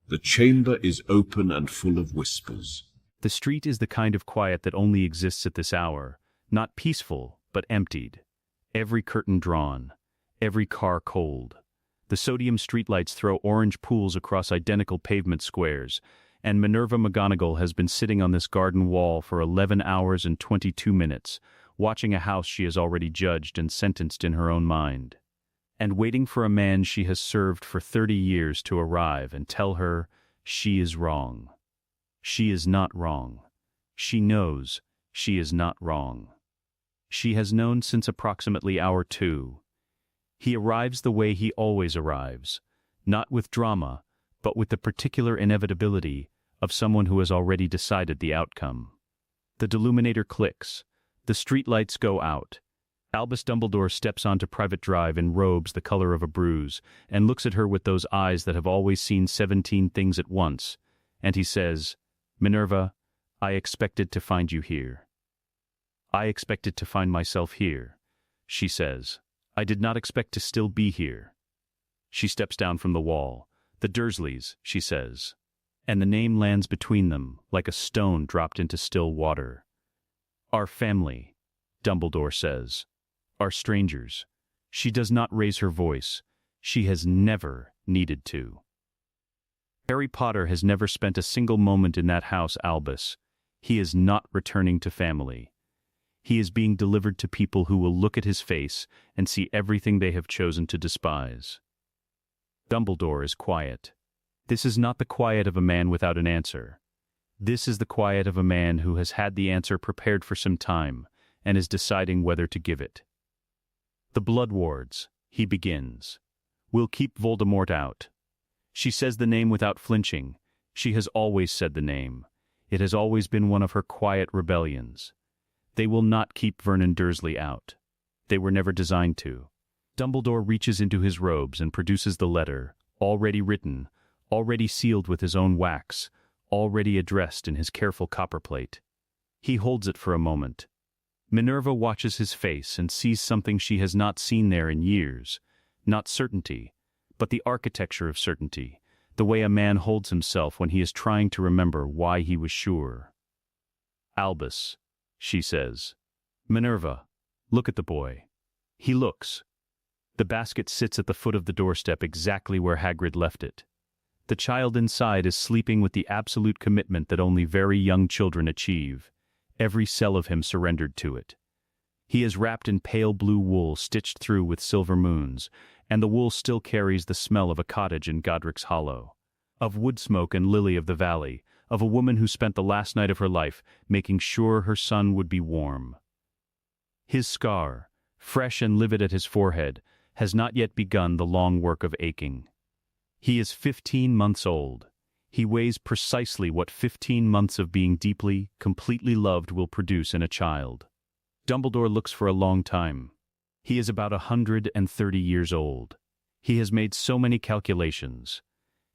The chamber is open and full of whispers. The street is the kind of quiet that only exists at this hour, not peaceful, but emptied. Every curtain drawn, every car cold. The sodium streetlights throw orange pools across identical pavement squares, and Minerva McGonagall has been sitting on this garden wall for 11 hours and 22 minutes, watching a house she has already judged and sentenced in her own mind, and waiting for a man she has served for 30 years to arrive and tell her she is wrong. She is not wrong. She knows she is not wrong. She has known since approximately hour 2. He arrives the way he always arrives, not with drama, but with the particular inevitability of someone who has already decided the outcome. The deluminator clicks. The streetlights go out. Albus Dumbledore steps onto Private Drive in robes the color of a bruise and looks at her with those eyes that have always seen 17 things at once, and he says, "Minerva, I expected to find you here." "I expected to find myself here," she says. "I did not expect to still be here." She steps down from the wall. "The Dursleys," she says. And the name lands between them like a stone dropped into still water. "Our family," Dumbledore says. "Are strangers." She does not raise her voice. She has never needed to. Harry Potter has never spent a single moment in that house, Albus. He is not returning to family. He is being delivered to people who will look at his face and see everything they have chosen to despise. Dumbledore is quiet. This is not the quiet of a man without an answer. This is the quiet of a man who has had the answer prepared for some time and is deciding whether to give it. "The Blood Wards," he begins. "We'll keep Voldemort out." She says the name without flinching. She has always said the name. It has always been one of her quiet rebellions. They will not keep Vernon Dursley out. They were never designed to. Dumbledore reaches into his robes and produces the letter, already written, already sealed with his own wax, already addressed in his careful copperplate. He holds it for a moment. Minerva watches his face and sees something she has not seen there in years. Not certainty, but the architecture of certainty, the way a man holds himself when he is trying to remember why he was sure. "Albus," she says. "Minerva, look at the boy." He looks. The basket sits at the foot of the doorstep exactly where Hagrid left it. The child inside is sleeping with the absolute commitment that only very young children achieve, every cell of him surrendered to it. He is wrapped in pale blue wool stitched through with silver moons, and the wool still carries the smell of a cottage in Godric's Hollow, of wood smoke and lily of the valley, of a woman who spent the last night of her life making sure her son would be warm. His scar, fresh and livid at his forehead, has not yet begun the long work of aching. He is 15 months old. He weighs precisely what 15 months of being deeply, completely loved will produce in a child. Dumbledore looks for a long time. He is about 130 years old. He has made so many calculations.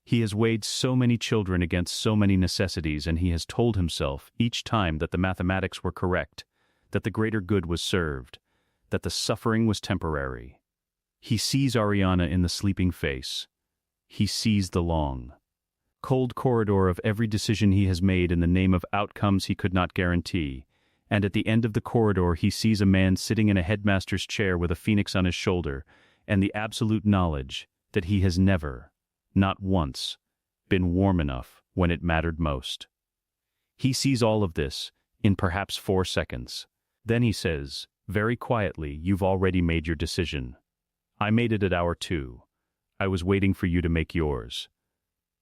He has weighed so many children against so many necessities, and he has told himself each time that the mathematics were correct, that the greater good was served, that the suffering was temporary. He sees Ariana in the sleeping face. He sees the long, cold corridor of every decision he has made in the name of outcomes he could not guarantee, and at the end of the corridor he sees a man sitting in a headmaster's chair with a phoenix on his shoulder, and the absolute knowledge that he has never, not once, been warm enough when it mattered most. He sees all of this in perhaps 4 seconds. Then he says, very quietly, "You've already made your decision. I made it at hour 2. I was waiting for you to make yours."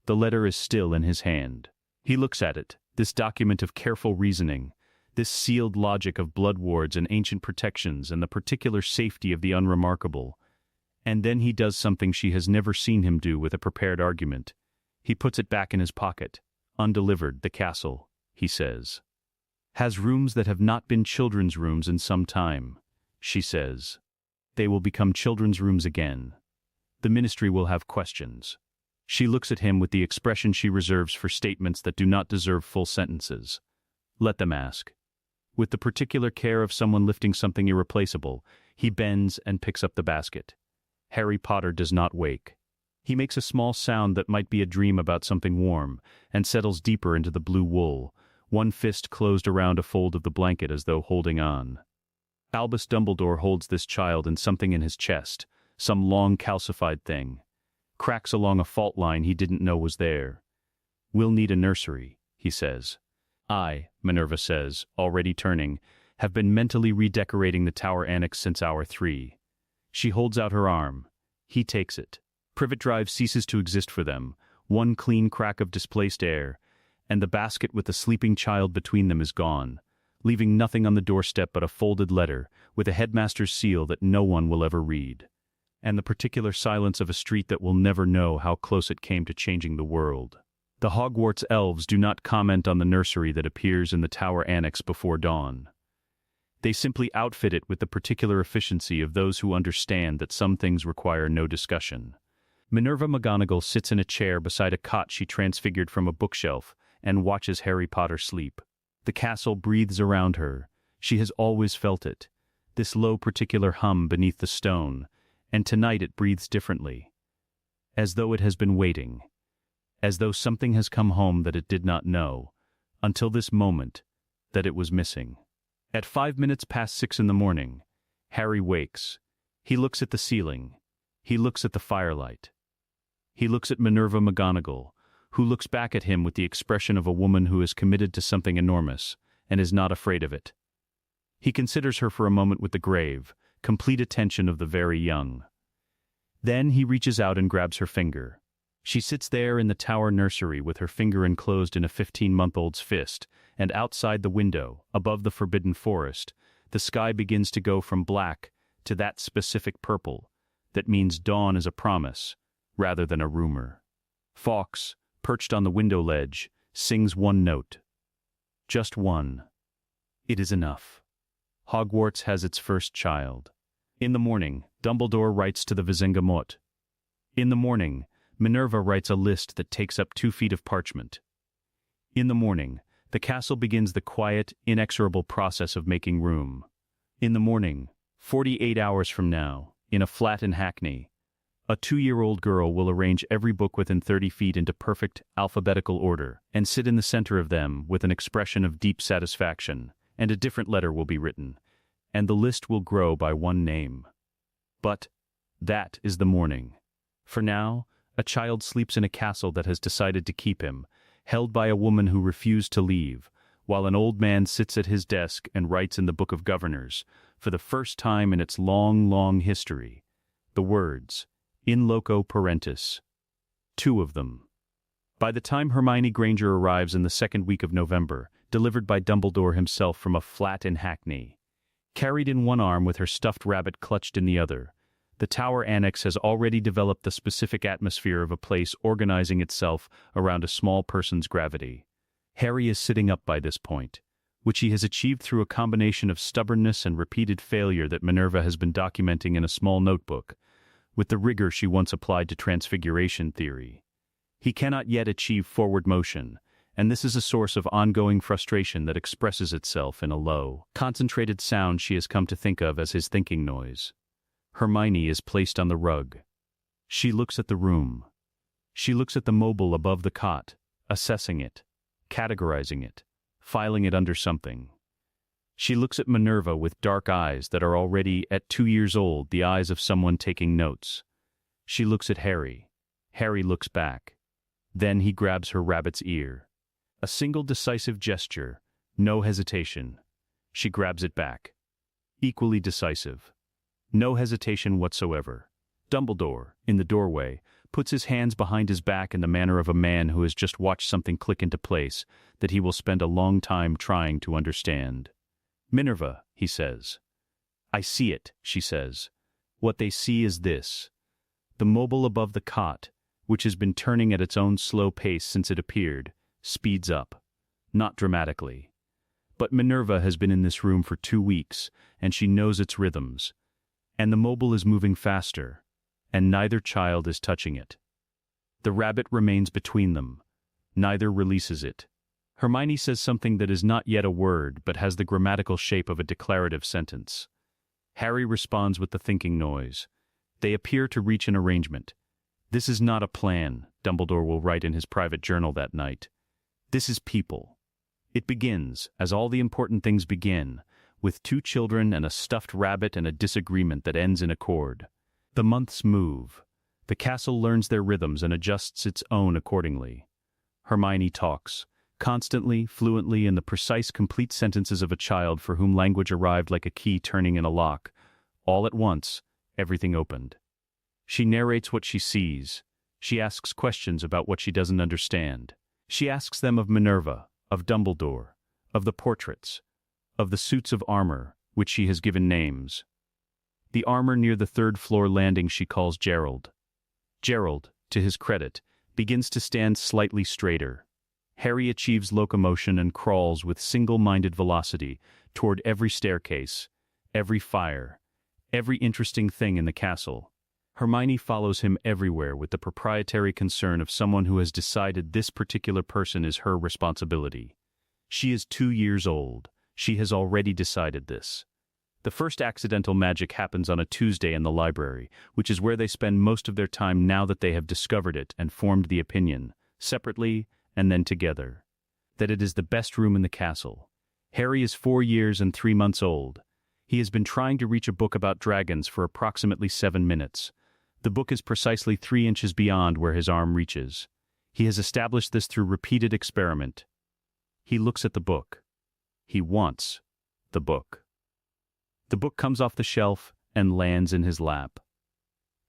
The letter is still in his hand. He looks at it, this document of careful reasoning, this sealed logic of blood wards and ancient protections and the particular safety of the unremarkable. And then he does something she has never seen him do with a prepared argument. He puts it back in his pocket. "Undelivered, the castle," he says. "Has rooms that have not been children's rooms in some time," she says. "They will become children's rooms again. The ministry will have questions." She looks at him with the expression she reserves for statements that do not deserve full sentences. "Let them ask." With the particular care of someone lifting something irreplaceable, he bends and picks up the basket. Harry Potter does not wake. He makes a small sound that might be a dream about something warm, and settles deeper into the blue wool, one fist closed around a fold of the blanket as though holding on. Albus Dumbledore holds this child in something in his chest, some long calcified thing. Cracks along a fault line he didn't know was there. "We'll need a nursery," he says. "I," Minerva says, already turning, "have been mentally redecorating the tower annex since hour 3. She holds out her arm. He takes it. Privet Drive ceases to exist for them, one clean crack of displaced air, and the basket with the sleeping child between them is gone, leaving nothing on the doorstep but a folded letter with a headmaster's seal that no one will ever read, and the particular silence of a street that will never know how close it came to changing the world. The Hogwarts elves do not comment on the nursery that appears in the tower annex before dawn. They simply outfit it with the particular efficiency of those who understand that some things require no discussion. Minerva McGonagall sits in a chair beside a cot she transfigured from a bookshelf and watches Harry Potter sleep. The castle breathes around her. She has always felt it, this low particular hum beneath the stone, and tonight it breathes differently. As though it has been waiting. As though something has come home that it did not know, until this moment, that it was missing. At 5 minutes past 6 in the morning, Harry wakes. He looks at the ceiling. He looks at the firelight. He looks at Minerva McGonagall, who looks back at him with the expression of a woman who is committed to something enormous, and is not afraid of it. He considers her for a moment with the grave, complete attention of the very young. Then he reaches out and grabs her finger. She sits there in the tower nursery with her finger enclosed in a 15-month-old's fist, and outside the window, above the forbidden forest, the sky begins to go from black to that specific purple that means dawn is a promise, rather than a rumor. Fawkes, perched on the window ledge, sings one note. Just one. It is enough. Hogwarts has its first child. In the morning, Dumbledore writes to the Vizingamot. In the morning, Minerva writes a list that takes up 2 feet of parchment. In the morning, the castle begins the quiet, inexorable process of making room. In the morning, 48 hours from now, in a flat in Hackney, a 2-year-old girl will arrange every book within 30 feet into perfect, alphabetical order, and sit in the center of them with an expression of deep satisfaction, and a different letter will be written, and the list will grow by one name. But that is the morning. For now, a child sleeps in a castle that has decided to keep him, held by a woman who refused to leave, while an old man sits at his desk and writes in the Book of Governors, for the first time in its long, long history, the words, in loco parentis. 2 of them. By the time Hermione Granger arrives in the 2nd week of November, delivered by Dumbledore himself from a flat in Hackney, carried in one arm with her stuffed rabbit clutched in the other, the tower annex has already developed the specific atmosphere of a place organizing itself around a small person's gravity. Harry is sitting up by this point, which he has achieved through a combination of stubbornness and repeated failure that Minerva has been documenting in a small notebook, with the rigor she once applied to transfiguration theory. He cannot yet achieve forward motion, and this is a source of ongoing frustration that expresses itself in a low, concentrated sound she has come to think of as his thinking noise. Hermione is placed on the rug. She looks at the room. She looks at the mobile above the cot, assessing it, categorizing it, filing it under something. She looks at Minerva with dark eyes that are already, at 2 years old, the eyes of someone taking notes. She looks at Harry. Harry looks back. Then he grabs her rabbit's ear. A single decisive gesture, no hesitation. She grabs it back. Equally decisive. No hesitation whatsoever. Dumbledore, in the doorway, puts his hands behind his back in the manner of a man who has just watched something click into place that he will spend a long time trying to understand. Minerva, he says. I see it, she says. What they see is this. The mobile above the cot, which has been turning at its own slow pace since it appeared, speeds up. Not dramatically. But Minerva has been in this room for 2 weeks, and she knows its rhythms. And the mobile is moving faster, and neither child is touching it. The rabbit remains between them. Neither releases it. Hermione says something that is not yet a word but has the grammatical shape of a declarative sentence. Harry responds with the thinking noise. They appear to reach an arrangement. This is not a plan, Dumbledore will write in his private journal that night. This is people. It begins, as all the important things begin, with 2 children and a stuffed rabbit and a disagreement that ends in accord. The months move. The castle learns their rhythms and adjusts its own accordingly. Hermione talks, constantly, fluently, in the precise, complete sentences of a child for whom language arrived like a key turning in a lock. All at once, everything opened. She narrates what she sees. She asks questions about what she doesn't understand. She asks them of Minerva, of Dumbledore, of the portraits, of the suits of armor, which she has given names. The armor near the 3rd-floor landing she calls Gerald. Gerald, to his credit, begins to stand slightly straighter. Harry achieves locomotion and crawls with single-minded velocity toward every staircase, every fire, every interesting thing in the castle. Hermione follows him everywhere with the proprietary concern of someone who has decided this particular person is her responsibility. She is 2 years old. She has already decided this. The first accidental magic happens on a Tuesday in the library, which is where they spend most of their time now that they have discovered it and formed the opinion, separately and then together, that it is the best room in the castle. Harry is 4 years and 3 months old. He has been trying to reach a book about dragons for approximately 7 minutes. The book is precisely 3 inches beyond where his arm reaches. He has established this through repeated experiment. He looks at the book. He wants the book. The book comes off the shelf and lands in his lap.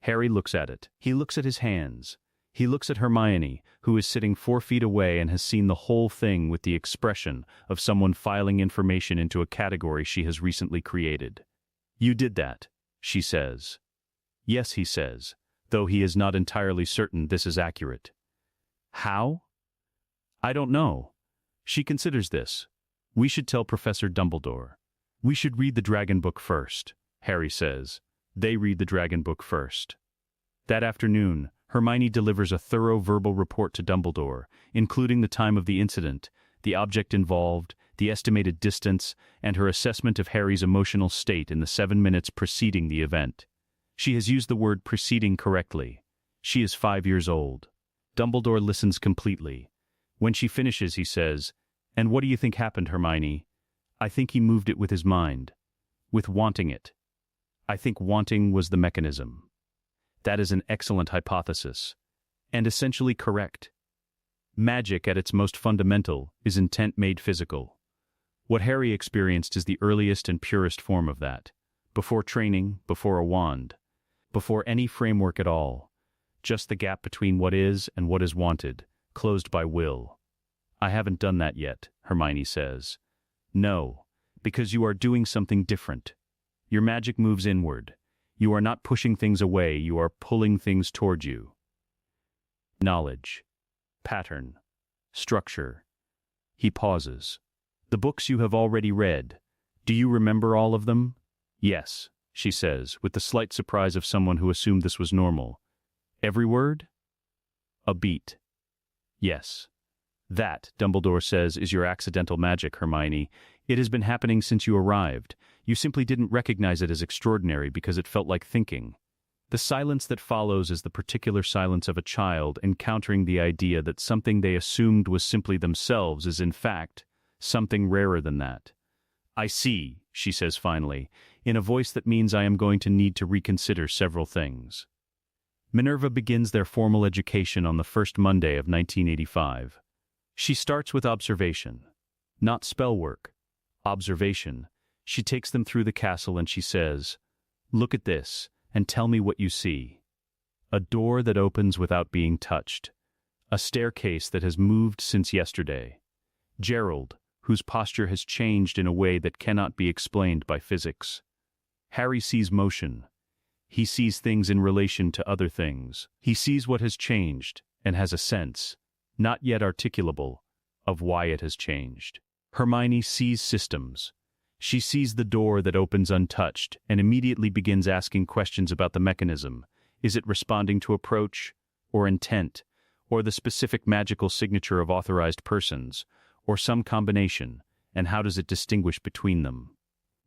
Harry looks at it. He looks at his hands. He looks at Hermione, who is sitting 4 feet away and has seen the whole thing with the expression of someone filing information into a category she has recently created. "You did that," she says. "Yes," he says, though he is not entirely certain this is accurate. "How?" "I don't know." She considers this. "We should tell Professor Dumbledore." "We should read the dragon book first," Harry says. They read the dragon book first. That afternoon, Hermione delivers a thorough verbal report to Dumbledore, including the time of the incident, the object involved, the estimated distance, and her assessment of Harry's emotional state in the 7 minutes preceding the event. She has used the word preceding correctly. She is 5 years old. Dumbledore listens completely. When she finishes, he says, "And what do you think happened, Hermione?" "I think he moved it with his mind. With wanting it. I think wanting was the mechanism." That is an excellent hypothesis. And essentially correct. Magic, at its most fundamental, is intent made physical. What Harry experienced is the earliest and purest form of that. Before training, before a wand. Before any framework at all. Just the gap between what is and what is wanted, closed by will. "I haven't done that yet," Hermione says. "No, because you are doing something different. Your magic moves inward. You are not pushing things away, you are pulling things toward you." Knowledge. Pattern. Structure. He pauses. "The books you have already read. Do you remember all of them?" "Yes," she says, with the slight surprise of someone who assumed this was normal. "Every word?" "A beat." "Yes." "That," Dumbledore says, "is your accidental magic, Hermione. It has been happening since you arrived. You simply didn't recognize it as extraordinary because it felt like thinking." The silence that follows is the particular silence of a child encountering the idea that something they assumed was simply themselves is in fact something rarer than that. "I see," she says finally, in a voice that means I am going to need to reconsider several things. Minerva begins their formal education on the first Monday of 1985. She starts with observation. Not spell work. Observation. She takes them through the castle and she says, "Look at this, and tell me what you see." A door that opens without being touched. A staircase that has moved since yesterday. Gerald, whose posture has changed in a way that cannot be explained by physics. Harry sees motion. He sees things in relation to other things. He sees what has changed, and has a sense, not yet articulable, of why it has changed. Hermione sees systems. She sees the door that opens untouched and immediately begins asking questions about the mechanism. Is it responding to approach, or intent, or the specific magical signature of authorized persons, or some combination, and how does it distinguish between them?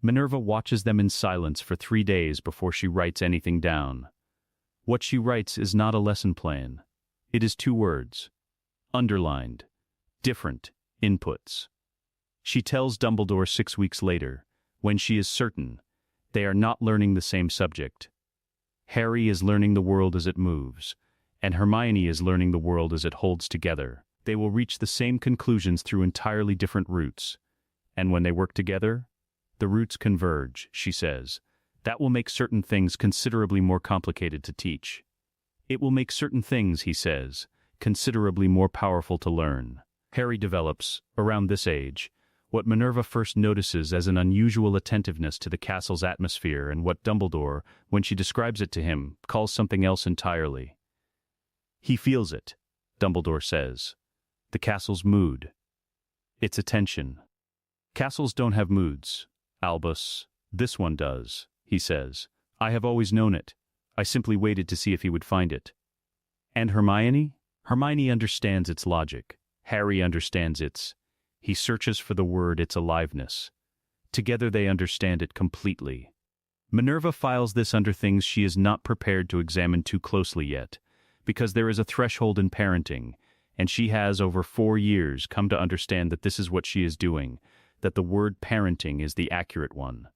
Minerva watches them in silence for 3 days before she writes anything down. What she writes is not a lesson plan. It is 2 words. Underlined. Different inputs. She tells Dumbledore 6 weeks later, when she is certain, they are not learning the same subject. Harry is learning the world as it moves, and Hermione is learning the world as it holds together. They will reach the same conclusions through entirely different routes. And when they work together, the routes converge, she says. That will make certain things considerably more complicated to teach. It will make certain things, he says, considerably more powerful to learn. Harry develops, around this age, what Minerva first notices as an unusual attentiveness to the castle's atmosphere and what Dumbledore, when she describes it to him, calls something else entirely. He feels it, Dumbledore says. The castle's mood. Its attention. Castles don't have moods, Albus. This one does, he says. I have always known it. I simply waited to see if he would find it. And Hermione? Hermione understands its logic. Harry understands its. He searches for the word, its aliveness. Together they understand it completely. Minerva files this under things she is not prepared to examine too closely yet, because there is a threshold in parenting, and she has, over 4 years, come to understand that this is what she is doing, that the word parenting is the accurate one.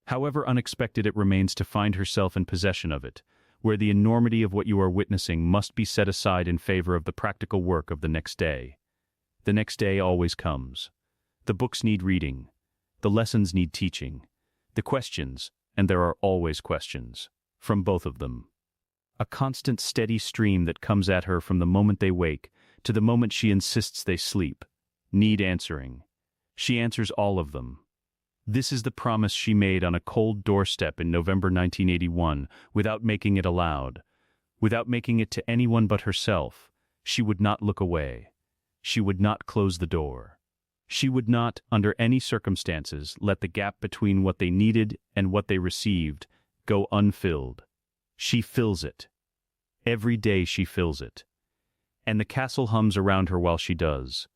However unexpected it remains to find herself in possession of it, where the enormity of what you are witnessing must be set aside in favor of the practical work of the next day. The next day always comes. The books need reading. The lessons need teaching. The questions, and there are always questions, from both of them. A constant steady stream that comes at her from the moment they wake to the moment she insists they sleep, need answering. She answers all of them. This is the promise she made on a cold doorstep in November 1981, without making it aloud, without making it to anyone but herself. She would not look away. She would not close the door. She would not, under any circumstances, let the gap between what they needed and what they received go unfilled. She fills it. Every day she fills it. And the castle hums around her while she does.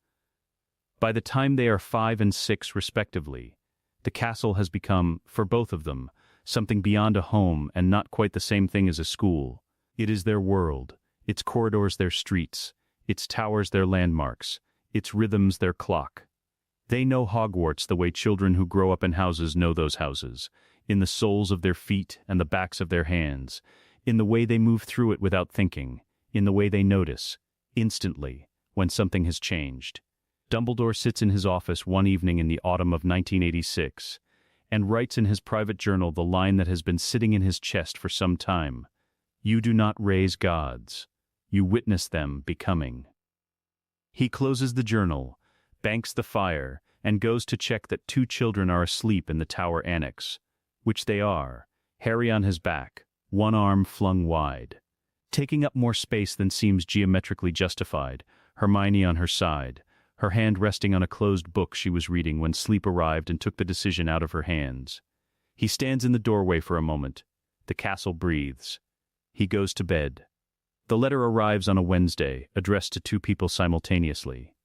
By the time they are 5 and 6 respectively, the castle has become, for both of them, something beyond a home and not quite the same thing as a school. It is their world, its corridors their streets, its towers their landmarks, its rhythms their clock. They know Hogwarts the way children who grow up in houses know those houses, in the soles of their feet and the backs of their hands, in the way they move through it without thinking, in the way they notice, instantly, when something has changed. Dumbledore sits in his office one evening in the autumn of 1986 and writes in his private journal the line that has been sitting in his chest for some time. You do not raise gods. You witness them becoming. He closes the journal, banks the fire, and goes to check that 2 children are asleep in the tower annex, which they are, Harry on his back, one arm flung wide. Taking up more space than seems geometrically justified, Hermione on her side, her hand resting on a closed book she was reading when sleep arrived and took the decision out of her hands. He stands in the doorway for a moment. The castle breathes. He goes to bed. The letter arrives on a Wednesday, addressed to 2 people simultaneously.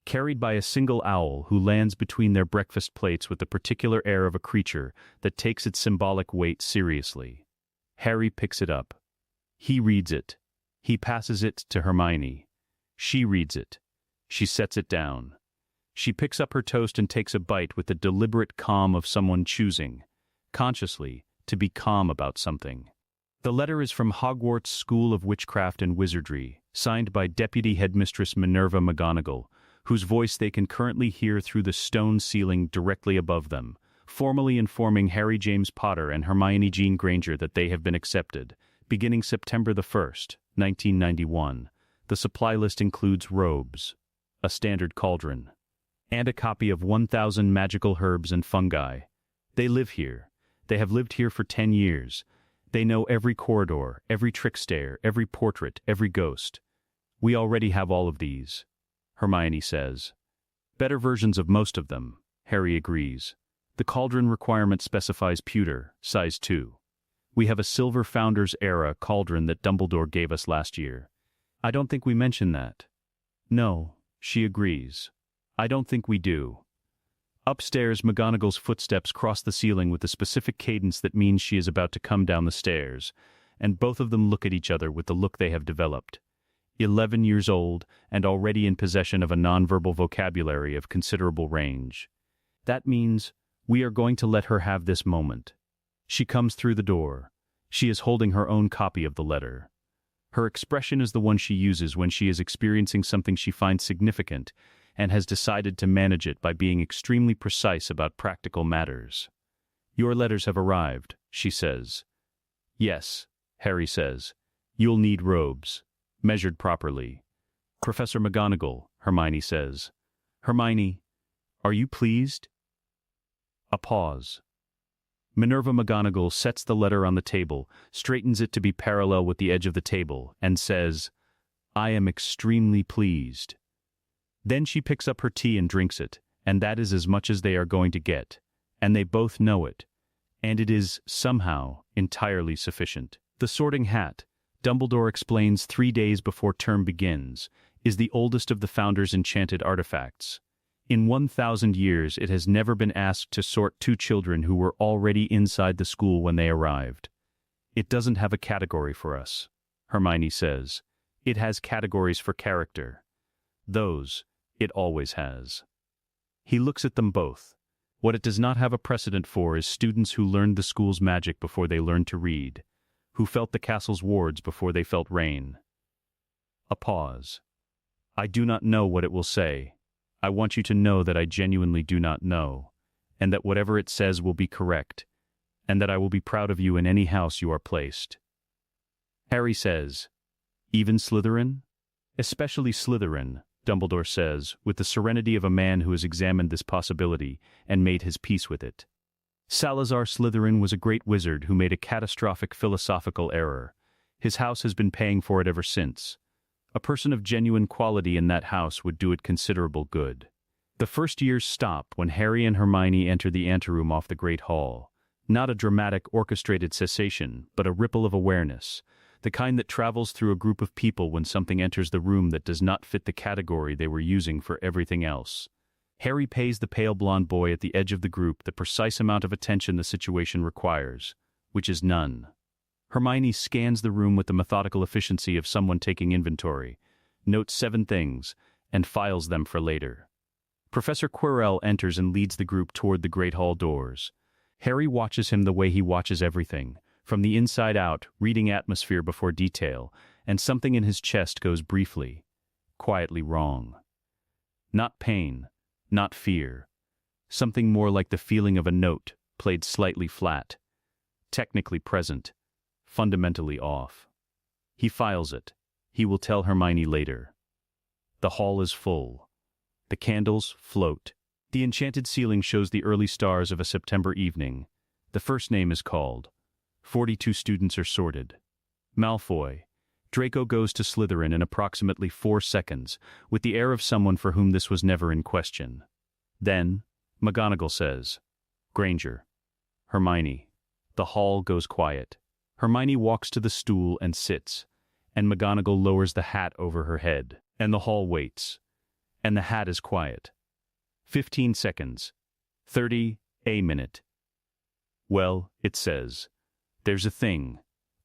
Carried by a single owl who lands between their breakfast plates with the particular air of a creature that takes its symbolic weight seriously. Harry picks it up. He reads it. He passes it to Hermione. She reads it. She sets it down. She picks up her toast and takes a bite with the deliberate calm of someone choosing, consciously, to be calm about something. The letter is from Hogwarts School of Witchcraft and Wizardry, signed by Deputy Headmistress Minerva McGonagall, whose voice they can currently hear through the stone ceiling directly above them, formally informing Harry James Potter and Hermione Jean Granger that they have been accepted, beginning September the 1st, 1991. The supply list includes robes, a standard cauldron, and a copy of 1,000 magical herbs and fungi. They live here. They have lived here for 10 years. They know every corridor, every trick stair, every portrait, every ghost. We already have all of these, Hermione says. Better versions of most of them, Harry agrees. The cauldron requirement specifies pewter, size 2. We have a silver Founders Era cauldron that Dumbledore gave us last year. I don't think we mentioned that. No, she agrees. I don't think we do. Upstairs, McGonagall's footsteps cross the ceiling with a specific cadence that means she is about to come down the stairs, and both of them look at each other with the look they have developed. 11 years old and already in possession of a nonverbal vocabulary of considerable range. That means we are going to let her have this moment. She comes through the door. She is holding her own copy of the letter. Her expression is the one she uses when she is experiencing something she finds significant and has decided to manage it by being extremely precise about practical matters. "Your letters have arrived," she says. "Yes," Harry says. "You'll need robes. Measured properly." "Professor McGonagall," Hermione says. "Hermione, are you pleased?" A pause. Minerva McGonagall sets the letter on the table, straightens it to be parallel with the edge of the table, and says, "I am extremely pleased." Then she picks up her tea and drinks it, and that is as much as they are going to get, and they both know it, and it is, somehow, entirely sufficient. The Sorting Hat, Dumbledore explains 3 days before term begins, is the oldest of the Founder's enchanted artifacts. In 1,000 years it has never been asked to sort 2 children who were already inside the school when they arrived. "It doesn't have a category for us," Hermione says. "It has categories for character. Those it always has." He looks at them both. What it does not have a precedent for is students who learned the school's magic before they learned to read, who felt the castle's wards before they felt rain. A pause. "I do not know what it will say. I want you to know that I genuinely do not know, and that whatever it says will be correct, and that I will be proud of you in any house you are placed." Harry says, "Even Slytherin?" "Especially Slytherin," Dumbledore says, with the serenity of a man who has examined this possibility and made his peace with it. "Salazar Slytherin was a great wizard who made a catastrophic philosophical error. His house has been paying for it ever since. A person of genuine quality in that house would do it considerable good." The first years stop when Harry and Hermione enter the anteroom off the Great Hall. Not a dramatic, orchestrated cessation, but a ripple of awareness, the kind that travels through a group of people when something enters the room that does not fit the category they were using for everything else. Harry pays the pale blonde boy at the edge of the group the precise amount of attention the situation requires, which is none. Hermione scans the room with the methodical efficiency of someone taking inventory, notes 7 things, and files them for later. Professor Quirrell enters and leads the group toward the Great Hall doors. Harry watches him the way he watches everything, from the inside out, reading atmosphere before detail, and something in his chest goes briefly, quietly wrong. Not pain, not fear. Something more like the feeling of a note, played slightly flat. Technically present, fundamentally off. He files it. He will tell Hermione later. The hall is full. The candles float. The enchanted ceiling shows the early stars of a September evening. The first name is called. 42 students are sorted. Malfoy. Draco goes to Slytherin in approximately 4 seconds, with the air of someone for whom this was never in question. Then, McGonagall says, "Granger." Hermione. The hall goes quiet. Hermione walks to the stool and sits, and McGonagall lowers the hat over her head, and the hall waits. And the hat is quiet. 15 seconds. 30, a minute. "Well," it says, "there's a thing.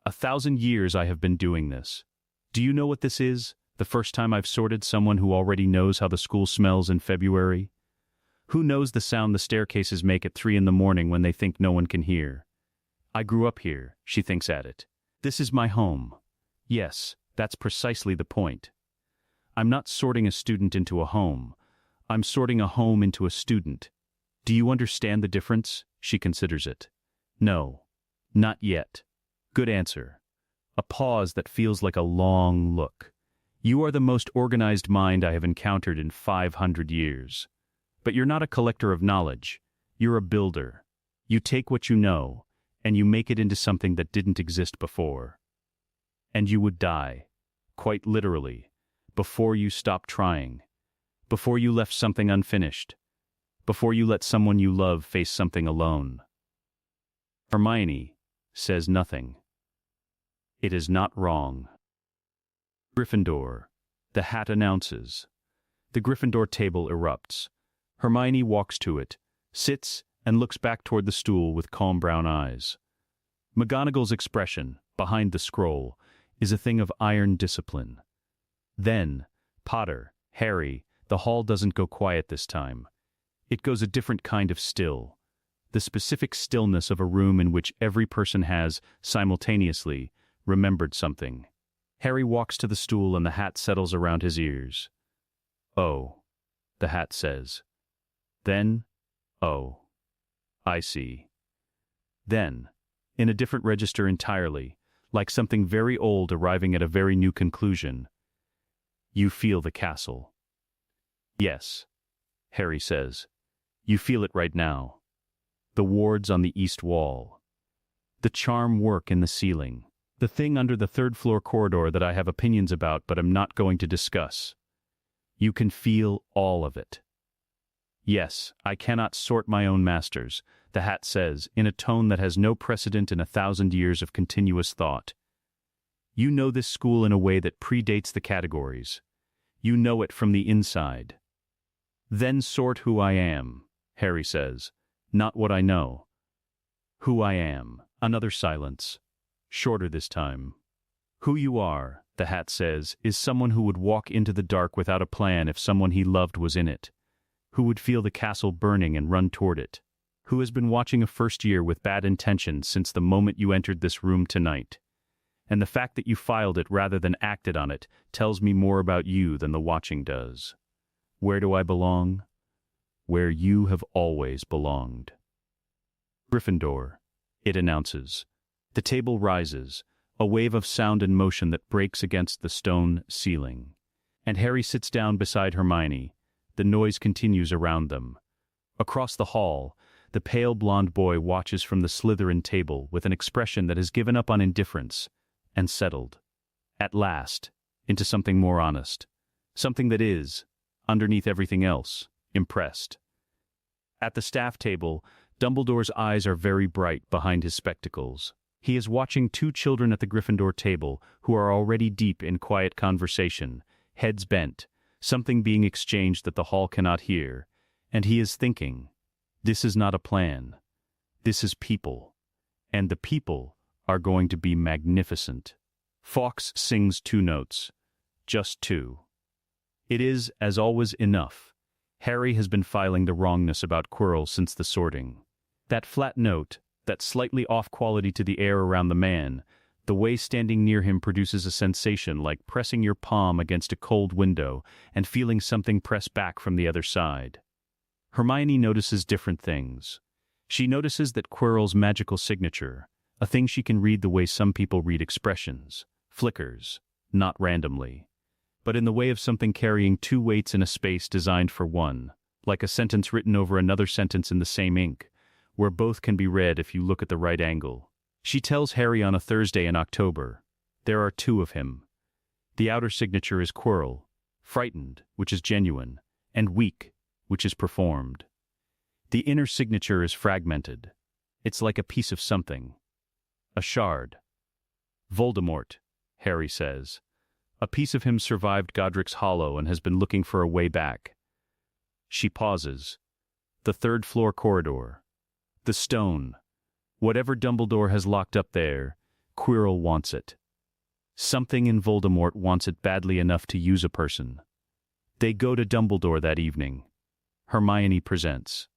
1,000 years I have been doing this. Do you know what this is? The first time I've sorted someone who already knows how the school smells in February? Who knows the sound the staircases make at 3 in the morning when they think no one can hear? I grew up here," she thinks at it. "This is my home." Yes, that's precisely the point. I'm not sorting a student into a home. I'm sorting a home into a student. Do you understand the difference? She considers it. No, not yet. Good answer. A pause that feels like a long look. You are the most organized mind I have encountered in 500 years. But you're not a collector of knowledge. You're a builder. You take what you know, and you make it into something that didn't exist before. And you would die, quite literally, before you stopped trying, before you left something unfinished, before you let someone you love face something alone. Hermione says nothing. It is not wrong. Gryffindor, the hat announces. The Gryffindor table erupts. Hermione walks to it, sits, and looks back toward the stool with calm brown eyes. McGonagall's expression, behind the scroll, is a thing of iron discipline. Then, Potter, Harry, the hall doesn't go quiet this time. It goes a different kind of still. The specific stillness of a room in which every person has, simultaneously, remembered something. Harry walks to the stool and the hat settles around his ears. "Oh," the hat says. Then, "Oh, I see." Then, in a different register entirely, like something very old arriving at a very new conclusion, "You feel the castle." "Yes," Harry says. "You feel it right now. The wards on the east wall. The charm work in the ceiling. The thing under the third-floor corridor that I have opinions about but am not going to discuss. You can feel all of it." "Yes, I cannot sort my own masters," the hat says, in a tone that has no precedent in 1,000 years of continuous thought. "You know this school in a way that predates the categories. You know it from the inside." "Then sort who I am," Harry says, "not what I know. Who I am." Another silence. Shorter this time. "Who you are," the hat says, "is someone who would walk into the dark without a plan if someone he loved was in it. Who would feel the castle burning and run toward it. Who has been watching a first year with bad intentions since the moment you entered this room tonight. And the fact that you filed it rather than acted on it tells me more about you than the watching does. Where do I belong? Where you have always belonged." "Gryffindor," it announces. The table rises, a wave of sound and motion that breaks against the stone ceiling. And Harry sits down beside Hermione. The noise continues around them. Across the hall, the pale blonde boy watches from the Slytherin table with an expression that has given up on indifference and settled, at last, into something more honest. Something that is, underneath everything else, impressed. At the staff table, Dumbledore's eyes are very bright behind his spectacles. He is watching two children at the Gryffindor table who are already deep in quiet conversation, heads bent, something being exchanged that the hall cannot hear, and he is thinking, this is not a plan. This is people. And the people are going to be magnificent. Fawkes sings 2 notes. Just 2. It is, as always, enough. Harry has been filing the wrongness about Quirrell since the sorting. That flat note, that slightly off quality to the air around the man, the way standing near him produces a sensation like pressing your palm against a cold window and feeling something press back from the other side. Hermione notices different things. She notices that Quirrell's magical signature, a thing she can read the way some people read expressions, flickers, not randomly, but in the way of something carrying 2 weights in a space designed for one, like a sentence written over another sentence in the same ink, where both can be read if you look at the right angle. She tells Harry on a Thursday in October. There are 2 of him. The outer signature is Quirrell, frightened, which is genuine, and weak, which is performed. The inner signature is fragmented. It's like a piece of something. A shard. Voldemort, Harry says. A piece of him survived Godric's Hollow and has been looking for a way back. She pauses. The 3rd floor corridor. The stone. Whatever Dumbledore has locked up there, Quirrell wants it. Something in Voldemort wants it badly enough to use a person. They go to Dumbledore that evening. Hermione presents.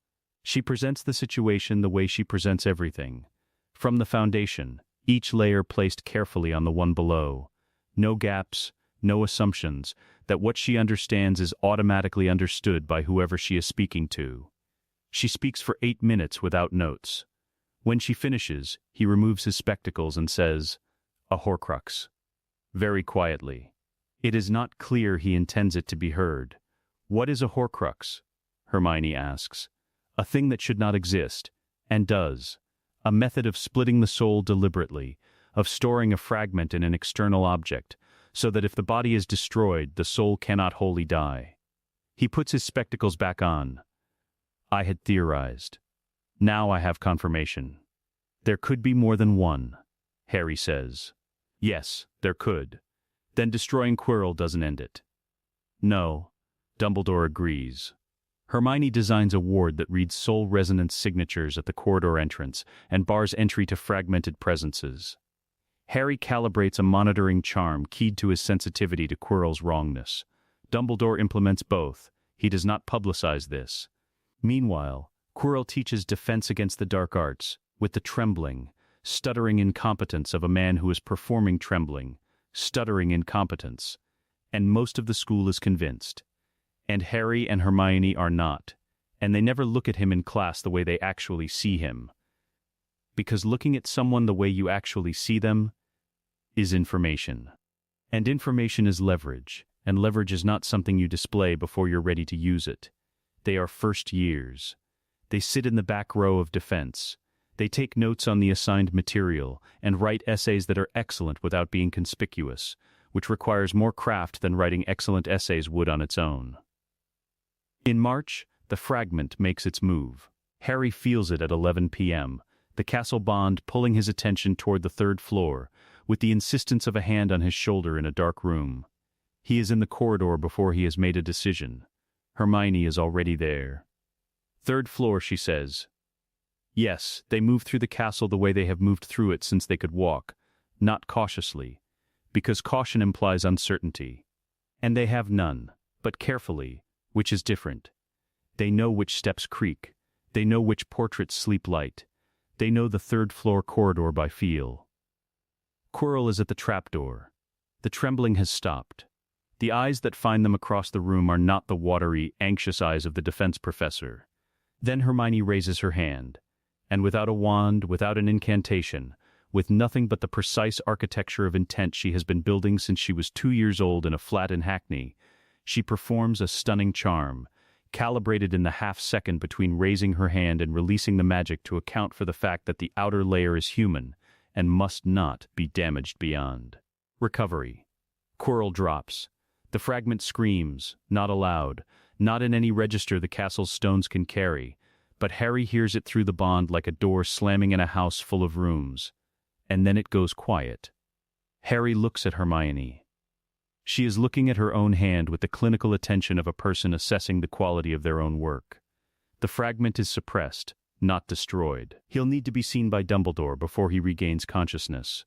She presents the situation the way she presents everything. From the foundation, each layer placed carefully on the one below. No gaps, no assumptions, that what she understands is automatically understood by whoever she is speaking to. She speaks for 8 minutes without notes. When she finishes, he removes his spectacles and says, "A Horcrux." Very quietly. It is not clear he intends it to be heard. "What is a Horcrux?" Hermione asks. "A thing that should not exist, and does. A method of splitting the soul deliberately, of storing a fragment in an external object, so that if the body is destroyed, the soul cannot wholly die." He puts his spectacles back on. "I had theorized. Now I have confirmation. There could be more than one," Harry says. "Yes, there could. Then destroying Quirrell doesn't end it." "No," Dumbledore agrees. Hermione designs a ward that reads soul resonance signatures at the corridor entrance and bars entry to fragmented presences. Harry calibrates a monitoring charm keyed to his sensitivity to Quirrell's wrongness. Dumbledore implements both. He does not publicize this. Meanwhile, Quirrell teaches defense against the dark arts, with the trembling, stuttering incompetence of a man who is performing trembling, stuttering incompetence. And most of the school is convinced. And Harry and Hermione are not. And they never look at him in class the way they actually see him. Because looking at someone the way you actually see them is information. And information is leverage, and leverage is not something you display before you're ready to use it. They are first years. They sit in the back row of defense. They take notes on the assigned material and write essays that are excellent without being conspicuous, which requires more craft than writing excellent essays would on its own. In March, the fragment makes its move. Harry feels it at 11 p.m., the castle bond pulling his attention toward the third floor, with the insistence of a hand on his shoulder in a dark room. He is in the corridor before he has made a decision. Hermione is already there. Third floor, she says. Yes, they move through the castle the way they have moved through it since they could walk, not cautiously, because caution implies uncertainty. And they have none, but carefully, which is different. They know which steps creak. They know which portraits sleep light. They know the third-floor corridor by feel. Quirrell is at the trapdoor. The trembling has stopped. The eyes that find them across the room are not the watery, anxious eyes of the defense professor. Then Hermione raises her hand, and without a wand, without an incantation, with nothing but the precise architecture of intent she has been building since she was 2 years old in a flat in Hackney, she performs a stunning charm, calibrated in the half-second between raising her hand and releasing the magic to account for the fact that the outer layer is human and must not be damaged beyond. Recovery. Quirrell drops. The fragment screams, not aloud, not in any register the castle's stones can carry, but Harry hears it through the bond like a door slamming in a house full of rooms. And then it goes quiet. Harry looks at Hermione. She is looking at her own hand with the clinical attention of a person assessing the quality of their own work. The fragment is suppressed, not destroyed. He'll need to be seen by Dumbledore before he regains consciousness.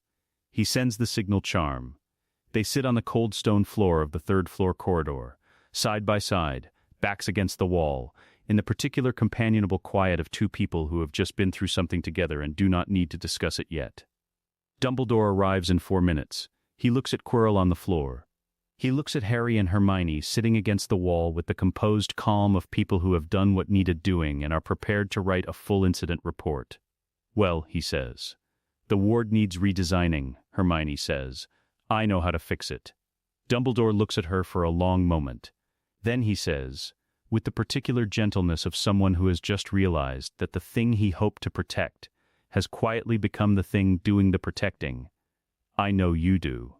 He sends the signal charm. They sit on the cold stone floor of the third-floor corridor, side by side, backs against the wall, in the particular companionable quiet of two people who have just been through something together and do not need to discuss it yet. Dumbledore arrives in 4 minutes. He looks at Quirrell on the floor. He looks at Harry and Hermione sitting against the wall with the composed calm of people who have done what needed doing and are prepared to write a full incident report. Well, he says. The ward needs redesigning, Hermione says. I know how to fix it. Dumbledore looks at her for a long moment. Then he says, with the particular gentleness of someone who has just realized that the thing he hoped to protect has quietly become the thing doing the protecting. I know you do.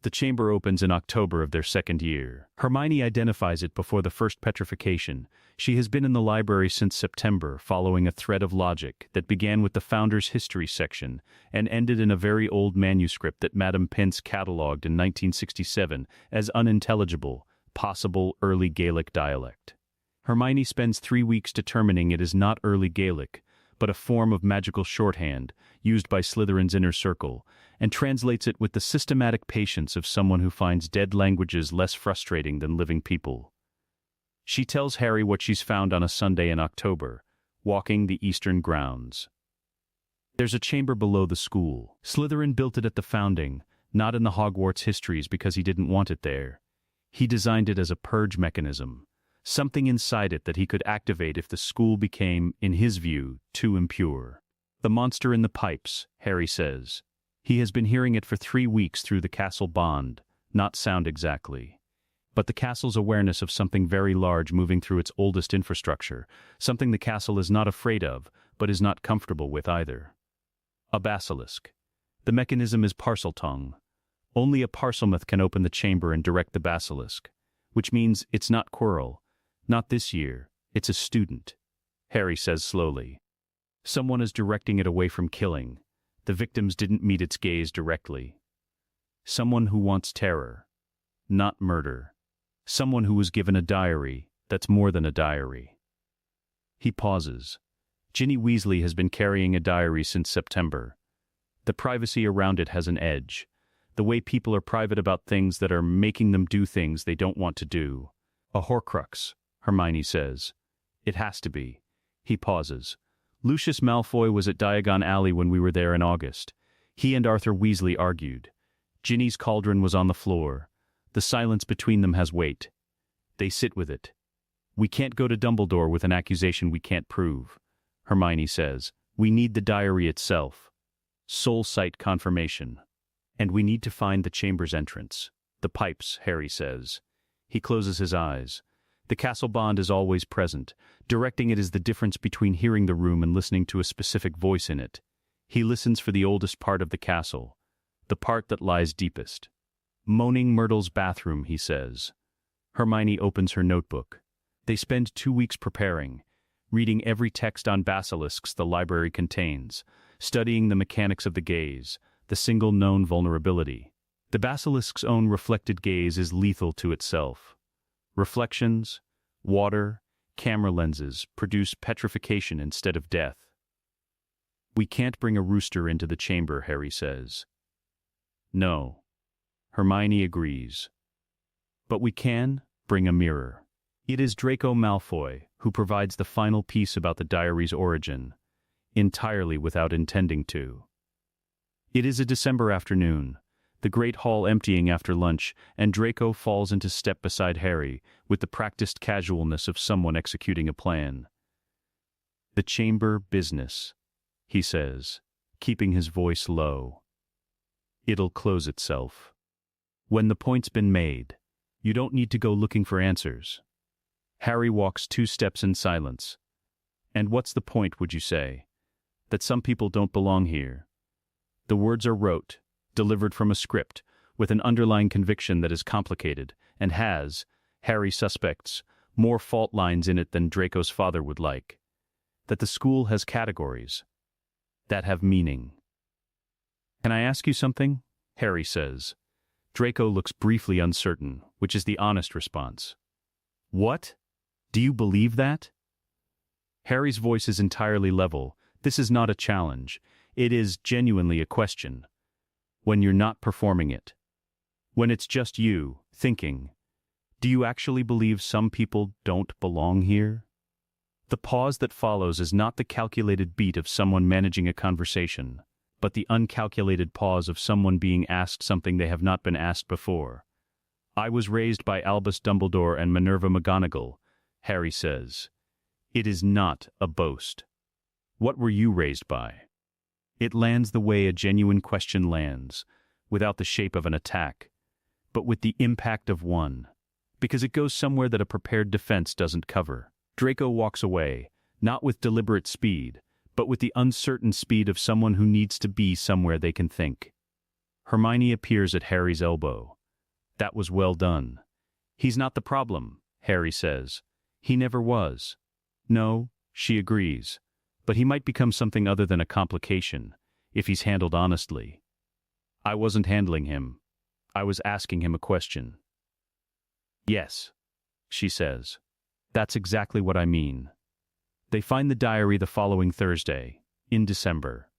The chamber opens in October of their second year. Hermione identifies it before the first petrification. She has been in the library since September, following a thread of logic that began with the Founder's History section and ended in a very old manuscript that Madame Pince catalogued in 1967 as unintelligible, possible early Gaelic dialect. Hermione spends 3 weeks determining it is not early Gaelic, but a form of magical shorthand used by Slytherin's inner circle, and translates it with the systematic patience of someone who finds dead languages less frustrating than living people. She tells Harry what she's found on a Sunday in October, walking the eastern grounds. There's a chamber below the school. Slytherin built it at the founding, not in the Hogwarts histories because he didn't want it there. He designed it as a purge mechanism, something inside it that he could activate if the school became, in his view, too impure. The monster in the pipes, Harry says. He has been hearing it for 3 weeks through the castle bond, not sound exactly. But the castle's awareness of something very large moving through its oldest infrastructure, something the castle is not afraid of, but is not comfortable with either. A basilisk. The mechanism is Parseltongue. Only a Parselmouth can open the chamber and direct the basilisk, which means it's not Quirrell. Not this year, it's a student, Harry says slowly. Someone is directing it away from killing. The victims didn't meet its gaze directly. Someone who wants terror, not murder. Someone who was given a diary that's more than a diary. He pauses. Ginny Weasley has been carrying a diary since September. The privacy around it has an edge. The way people are private about things that are making them do things they don't want to do. A Horcrux, Hermione says. It has to be. He pauses. Lucius Malfoy was at Diagon Alley when we were there in August. He and Arthur Weasley argued. Ginny's cauldron was on the floor. The silence between them has weight. They sit with it. We can't go to Dumbledore with an accusation we can't prove, Hermione says. We need the diary itself. Soul sight confirmation. And we need to find the chamber's entrance. The pipes, Harry says. He closes his eyes. The castle bond is always present. Directing it is the difference between hearing the room and listening to a specific voice in it. He listens for the oldest part of the castle, the part that lies deepest. Moaning Myrtle's bathroom, he says. Hermione opens her notebook. They spend 2 weeks preparing, reading every text on basilisks the library contains, studying the mechanics of the gaze, the single known vulnerability. The basilisk's own reflected gaze is lethal to itself. Reflections, water, camera lenses produce petrification instead of death. We can't bring a rooster into the chamber, Harry says. No. Hermione agrees. But we can bring a mirror. It is Draco Malfoy who provides the final piece about the diary's origin, entirely without intending to. It is a December afternoon, the great hall emptying after lunch, and Draco falls into step beside Harry with the practiced casualness of someone executing a plan. The chamber business, he says, keeping his voice low. It'll close itself. When the point's been made, you don't need to go looking for answers. Harry walks 2 steps in silence. And what's the point, would you say? That some people don't belong here. The words are rote, delivered from a script, with an underlying conviction that is complicated, and has, Harry suspects, more fault lines in it than Draco's father would like. That the school has categories that have meaning. Can I ask you something? Harry says. Draco looks briefly uncertain, which is the honest response. What? Do you believe that? Harry's voice is entirely level. This is not a challenge. It is genuinely a question. When you're not performing it. When it's just you, thinking, do you actually believe some people don't belong here? The pause that follows is not the calculated beat of someone managing a conversation, but the uncalculated pause of someone being asked something they have not been asked before. I was raised by Albus Dumbledore and Minerva McGonagall, Harry says. It is not a boast. What were you raised by? It lands the way a genuine question lands, without the shape of an attack, but with the impact of one, because it goes somewhere that a prepared defense doesn't cover. Draco walks away, not with deliberate speed, but with the uncertain speed of someone who needs to be somewhere they can think. Hermione appears at Harry's elbow. That was well done. He's not the problem, Harry says. He never was. No, she agrees. But he might become something other than a complication, if he's handled honestly. I wasn't handling him. I was asking him a question. Yes, she says. That's exactly what I mean. They find the diary the following Thursday, in December.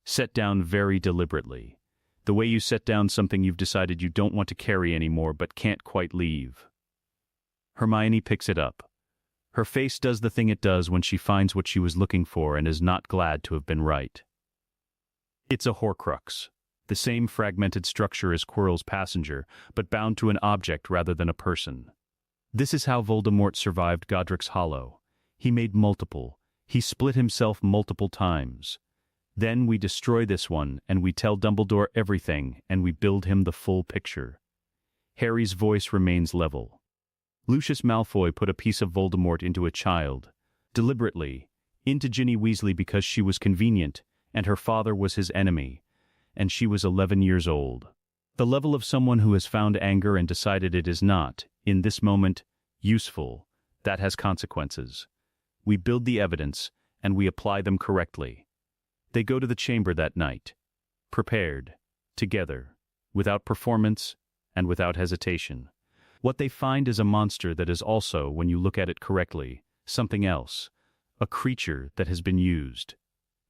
Set down very deliberately. The way you set down something you've decided you don't want to carry anymore but can't quite leave. Hermione picks it up. Her face does the thing it does when she finds what she was looking for and is not glad to have been right. It's a Horcrux, the same fragmented structure as Quirrell's passenger, but bound to an object rather than a person. This is how Voldemort survived Godric's Hollow. He made multiple. He split himself multiple times. Then we destroy this one, and we tell Dumbledore everything, and we build him the full picture. Harry's voice remains level. Lucius Malfoy put a piece of Voldemort into a child, deliberately, into Ginny Weasley because she was convenient, and her father was his enemy, and she was 11 years old. The level of someone who has found anger and decided it is not, in this moment, useful, that has consequences. We build the evidence, and we apply them correctly. They go to the chamber that night, prepared, together, without performance and without hesitation. What they find is a monster that is also, when you look at it correctly, something else, a creature that has been used.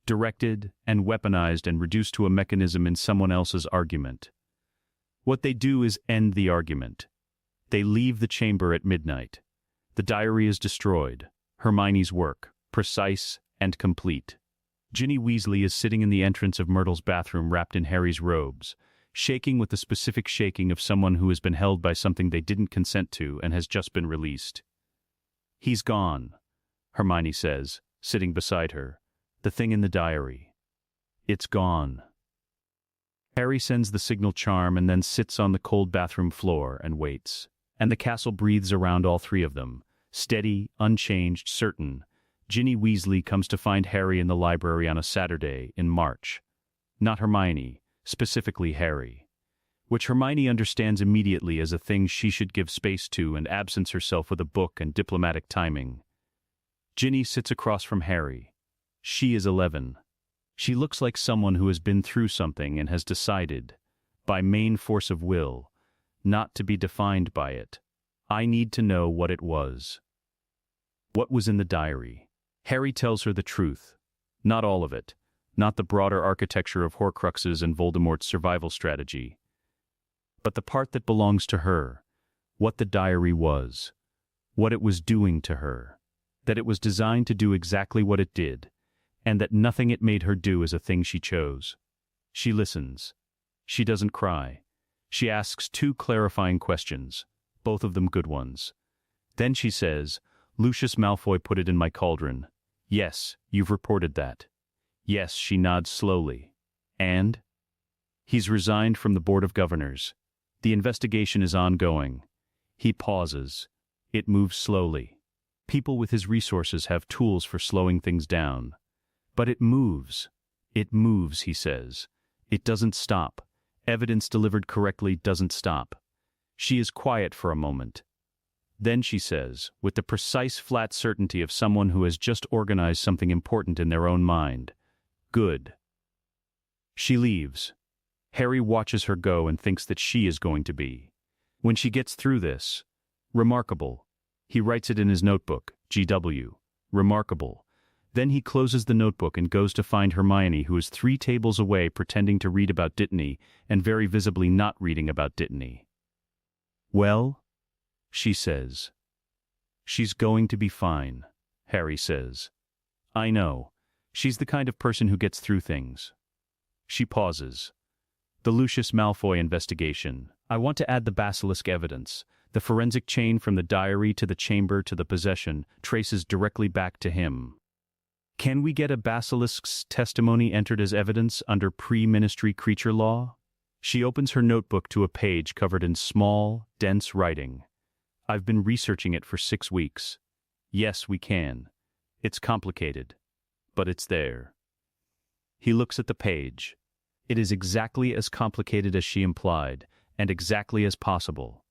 directed and weaponized and reduced to a mechanism in someone else's argument. What they do is end the argument. They leave the chamber at midnight. The diary is destroyed. Hermione's work, precise and complete. Ginny Weasley is sitting in the entrance of Myrtle's bathroom wrapped in Harry's robes, shaking with the specific shaking of someone who has been held by something they didn't consent to and has just been released. "He's gone," Hermione says, sitting beside her. "The thing in the diary. It's gone." Harry sends the signal charm and then sits on the cold bathroom floor and waits. And the castle breathes around all three of them, steady, unchanged, certain. Ginny Weasley comes to find Harry in the library on a Saturday in March. Not Hermione, specifically Harry. Which Hermione understands immediately as a thing she should give space to and absence herself with a book and diplomatic timing. Ginny sits across from Harry. She is 11. She looks like someone who has been through something and has decided, by main force of will, not to be defined by it. I need to know what it was. What was in the diary? Harry tells her the truth. Not all of it. Not the broader architecture of Horcruxes and Voldemort's survival strategy. But the part that belongs to her. What the diary was. What it was doing to her. That it was designed to do exactly what it did. And that nothing it made her do is a thing she chose. She listens. She doesn't cry. She asks 2 clarifying questions, both of them good ones. Then she says, "Lucius Malfoy put it in my cauldron." "Yes, you've reported that." "Yes," she nods slowly. "And?" "He's resigned from the Board of Governors. The investigation is ongoing." He pauses. It moves slowly. People with his resources have tools for slowing things down. But it moves. It moves, he says. It doesn't stop. Evidence delivered correctly doesn't stop. She is quiet for a moment. Then she says, with the precise flat certainty of someone who has just organized something important in their own mind, "Good." She leaves. Harry watches her go and thinks that she is going to be. When she gets through this, remarkable. He writes it in his notebook, GW, remarkable. Then he closes the notebook and goes to find Hermione, who is 3 tables away pretending to read about Dittany and very visibly not reading about Dittany. "Well?" she says. "She's going to be fine," Harry says. "I know. She's the kind of person who gets through things." She pauses. "The Lucius Malfoy investigation. I want to add the basilisk evidence. The forensic chain from the diary to the chamber to the possession traces directly back to him. Can we get a basilisk's testimony entered as evidence under pre-ministry creature law?" She opens her notebook to a page covered in small, dense writing. "I've been researching it for 6 weeks. Yes, we can. It's complicated, but it's there." He looks at the page. It is exactly as complicated as she implied, and exactly as possible.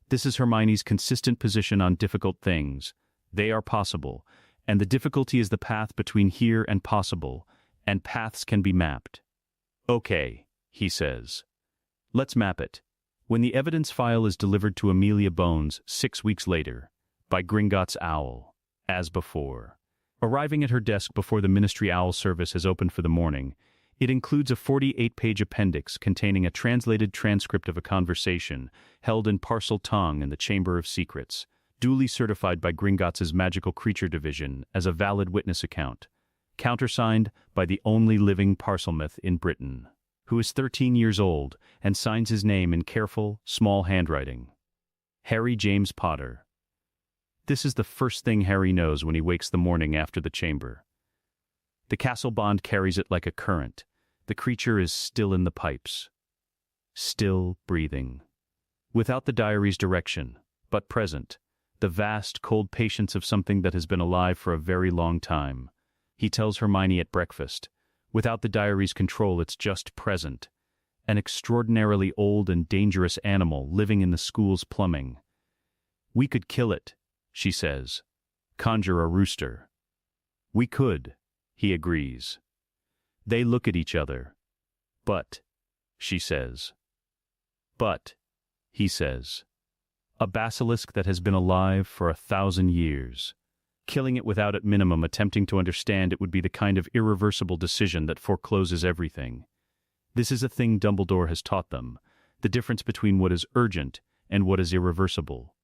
This is Hermione's consistent position on difficult things. They are possible, and the difficulty is the path between here and possible, and paths can be mapped. "Okay," he says. "Let's map it." When the evidence file is delivered to Amelia Bones 6 weeks later, by Gringotts Owl, as before. Arriving at her desk before the Ministry Owl service has opened for the morning, it includes a 48-page appendix containing a translated transcript of a conversation held in Parcel Tongue in the Chamber of Secrets, duly certified by Gringotts' Magical Creature Division as a valid witness account, countersigned by the only living Parselmouth in Britain, who is 13 years old and signs his name in careful, small handwriting. Harry James Potter. This is the first thing Harry knows when he wakes the morning after the chamber. The castle bond carries it like a current. The creature is still in the pipes. Still breathing. Without the diary's direction, but present. The vast, cold patience of something that has been alive for a very long time. He tells Hermione at breakfast. Without the diary's control, it's just present. An extraordinarily old and dangerous animal living in the school's plumbing. "We could kill it," she says. "Conjure a rooster." "We could," he agrees. They look at each other. "But," she says. "But," he says. "A basilisk that has been alive for 1,000 years. Killing it without at minimum attempting to understand it would be the kind of irreversible decision that forecloses everything. This is a thing Dumbledore has taught them, the difference between what is urgent and what is irreversible.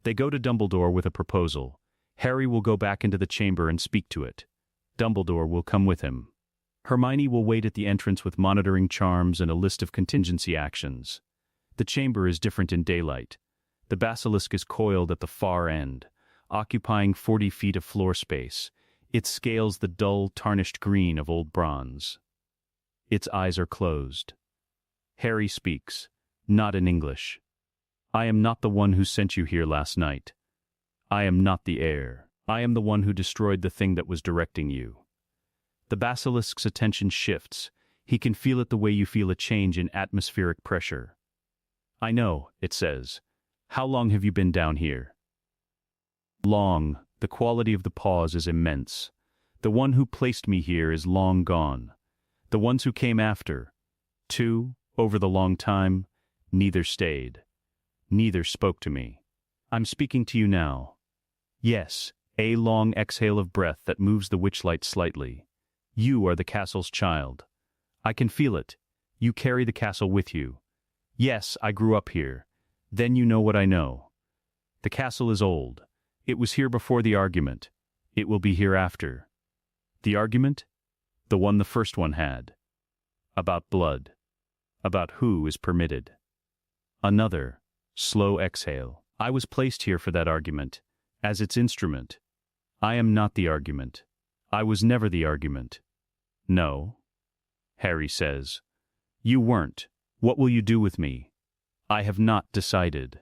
They go to Dumbledore with a proposal. Harry will go back into the chamber and speak to it. Dumbledore will come with him. Hermione will wait at the entrance with monitoring charms and a list of contingency actions. The chamber is different in daylight. The basilisk is coiled at the far end, occupying 40 feet of floor space. It scales the dull, tarnished green of old bronze. Its eyes are closed. Harry speaks, not in English. I am not the one who sent you here last night. I am not the heir. I am the one who destroyed the thing that was directing you. The basilisk's attention shifts. He can feel it the way you feel a change in atmospheric pressure. I know, it says. How long have you been down here? Long. The quality of the pause is immense. The one who placed me here is long gone. The ones who came after, two, over the long time, neither stayed. Neither spoke to me. I'm speaking to you now. Yes, a long exhale of breath that moves the witchlight slightly. You are the castle's child. I can feel it. You carry the castle with you. Yes, I grew up here. Then you know what I know. The castle is old. It was here before the argument. It will be here after. The argument? The one the first one had. About blood. About who is permitted. Another, slow exhale. I was placed here for that argument, as its instrument. I am not the argument. I was never the argument. No. Harry says. You weren't. What will you do with me? I have not decided.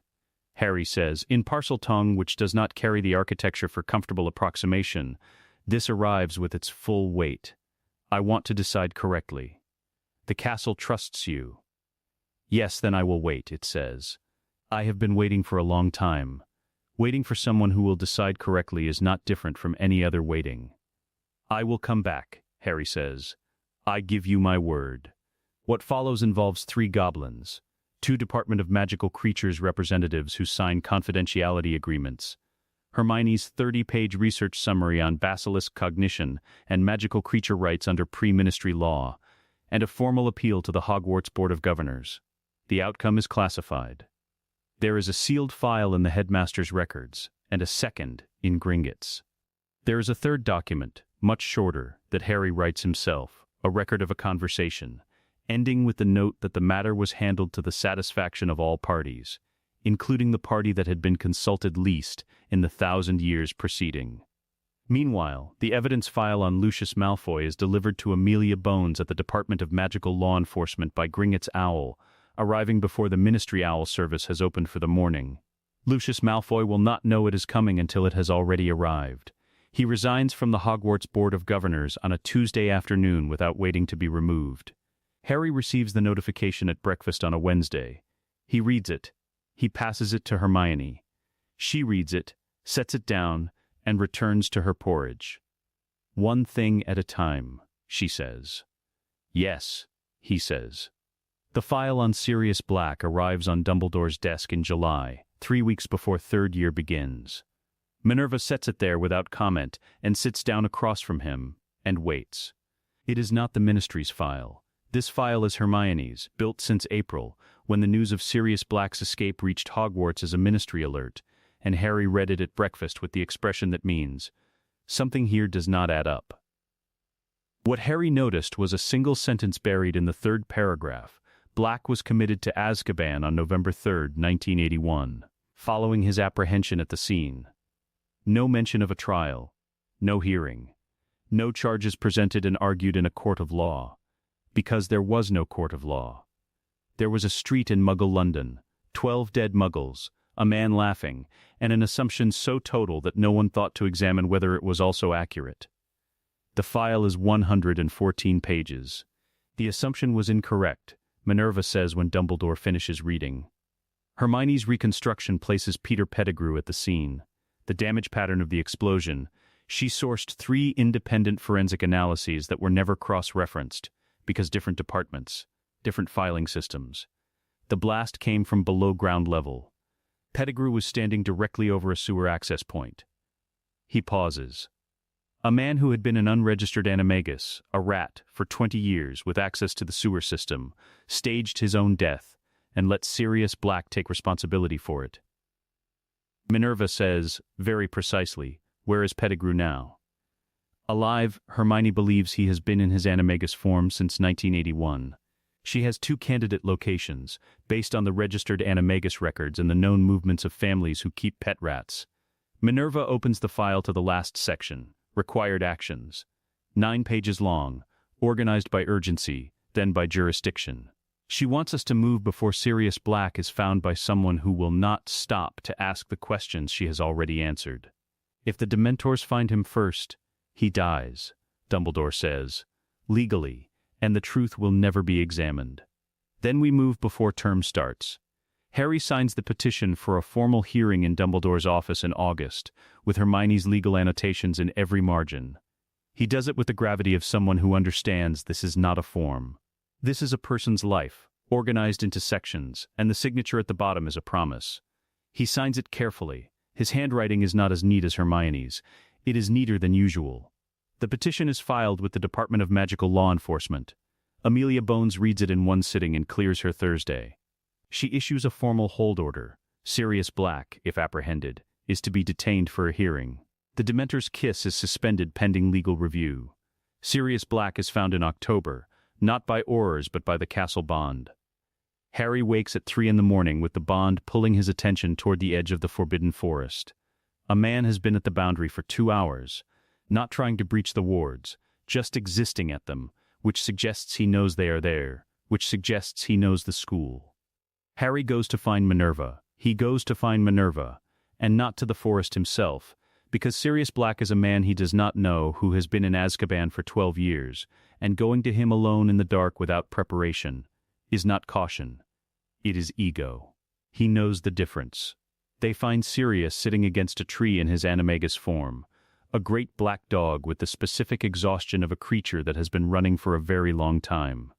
Harry says, in Parseltongue, which does not carry the architecture for comfortable approximation, this arrives with its full weight. I want to decide correctly. The castle trusts you. Yes, then I will wait, it says. I have been waiting for a long time. Waiting for someone who will decide correctly is not different from any other waiting. I will come back, Harry says. I give you my word. What follows involves 3 goblins, 2 Department of Magical Creatures representatives who sign confidentiality agreements, Hermione's 30-page research summary on basilisk cognition and magical creature rights under pre-ministry law, and a formal appeal to the Hogwarts Board of Governors. The outcome is classified. There is a sealed file in the headmaster's records, and a second in Gringotts. There is a third document, much shorter, that Harry writes himself, a record of a conversation, ending with the note that the matter was handled to the satisfaction of all parties, including the party that had been consulted least in the 1,000 years preceding. Meanwhile, the evidence file on Lucius Malfoy is delivered to Amelia Bones at the Department of Magical Law Enforcement by Gringotts Owl, arriving before the Ministry Owl service has opened for the morning. Lucius Malfoy will not know it is coming until it has already arrived. He resigns from the Hogwarts Board of Governors on a Tuesday afternoon without waiting to be removed. Harry receives the notification at breakfast on a Wednesday. He reads it. He passes it to Hermione. She reads it, sets it down, and returns to her porridge. One thing at a time, she says. Yes, he says. The file on Sirius Black arrives on Dumbledore's desk in July, 3 weeks before 3rd year begins. Minerva sets it there without comment and sits down across from him and waits. It is not the Ministry's file. This file is Hermione's, built since April, when the news of Sirius Black's escape reached Hogwarts as a Ministry alert, and Harry read it at breakfast with the expression that means, something here does not add up. What Harry noticed was a single sentence buried in the 3rd paragraph. Black was committed to Azkaban on November 3, 1981, following his apprehension at the scene. No mention of a trial, no hearing, no charges presented and argued in a court of law, because there was no court of law. There was a street in Muggle London, 12 dead Muggles, a man laughing, and an assumption so total that no one thought to examine whether it was also accurate. The file is 114 pages. The assumption was incorrect, Minerva says when Dumbledore finishes reading. Hermione's reconstruction places Peter Pettigrew at the scene. The damage pattern of the explosion. She sourced 3 independent forensic analyses that were never cross-referenced, because different departments, different filing systems. The blast came from below ground level. Pettigrew was standing directly over a sewer access point. He pauses. A man who had been an unregistered animagus, a rat, for 20 years with access to the sewer system, staged his own death and let Sirius Black take responsibility for it. Minerva says, very precisely, where is Pettigrew now? Alive, Hermione believes he has been in his animagus form since 1981. She has 2 candidate locations, based on the registered animagus records and the known movements of families who keep pet rats. Minerva opens the file to the last section, Required Actions. 9 pages long, organized by urgency, then by jurisdiction. She wants us to move before Sirius Black is found by someone who will not stop to ask the questions she has already answered. If the Dementors find him first, he dies, Dumbledore says, legally, and the truth will never be examined. Then we move before term starts. Harry signs the petition for a formal hearing in Dumbledore's office in August, with Hermione's legal annotations in every margin. He does it with the gravity of someone who understands this is not a form. This is a person's life, organized into sections, and the signature at the bottom is a promise. He signs it carefully. His handwriting is not as neat as Hermione's. It is neater than usual. The petition is filed with the Department of Magical Law Enforcement. Amelia Bones reads it in one sitting and clears her Thursday. She issues a formal hold order. Sirius Black, if apprehended, is to be detained for a hearing. The Dementor's kiss is suspended pending legal review. Sirius Black is found in October, not by Aurors but by the castle bond. Harry wakes at 3 a.m. with the bond pulling his attention toward the edge of the Forbidden Forest. A man has been at the boundary for 2 hours, not trying to breach the wards, just existing at them, which suggests he knows they are there, which suggests he knows the school. Harry goes to find Minerva. He goes to find Minerva, and not to the forest himself, because Sirius Black is a man he does not know who has been in Azkaban for 12 years, and going to him alone in the dark without preparation is not caution. It is ego. He knows the difference. They find Sirius sitting against a tree in his animagus form, a great black dog with the specific exhaustion of a creature that has been running for a very long time.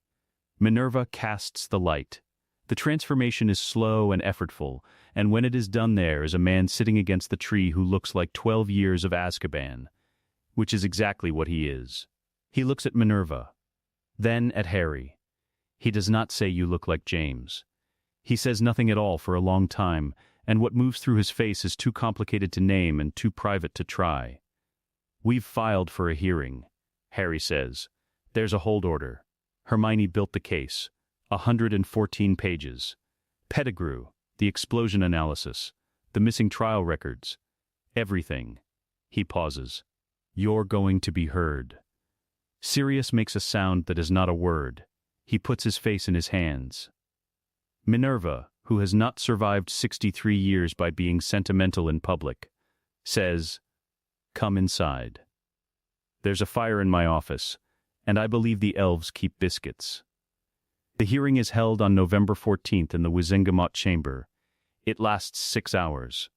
Minerva casts the light. The transformation is slow and effortful, and when it is done there is a man sitting against the tree who looks like 12 years of Azkaban, which is exactly what he is. He looks at Minerva, then at Harry. He does not say you look like James. He says nothing at all for a long time, and what moves through his face is too complicated to name and too private to try. We've filed for a hearing, Harry says. There's a hold order. Hermione built the case. 114 pages. Pettigrew, the explosion analysis, the missing trial records, everything. He pauses. You're going to be heard. Sirius makes a sound that is not a word. He puts his face in his hands. Minerva, who has not survived 63 years by being sentimental in public, says, "Come inside. There's a fire in my office, and I believe the elves keep biscuits." The hearing is held on November 14th in the Wizengamot chamber. It lasts 6 hours.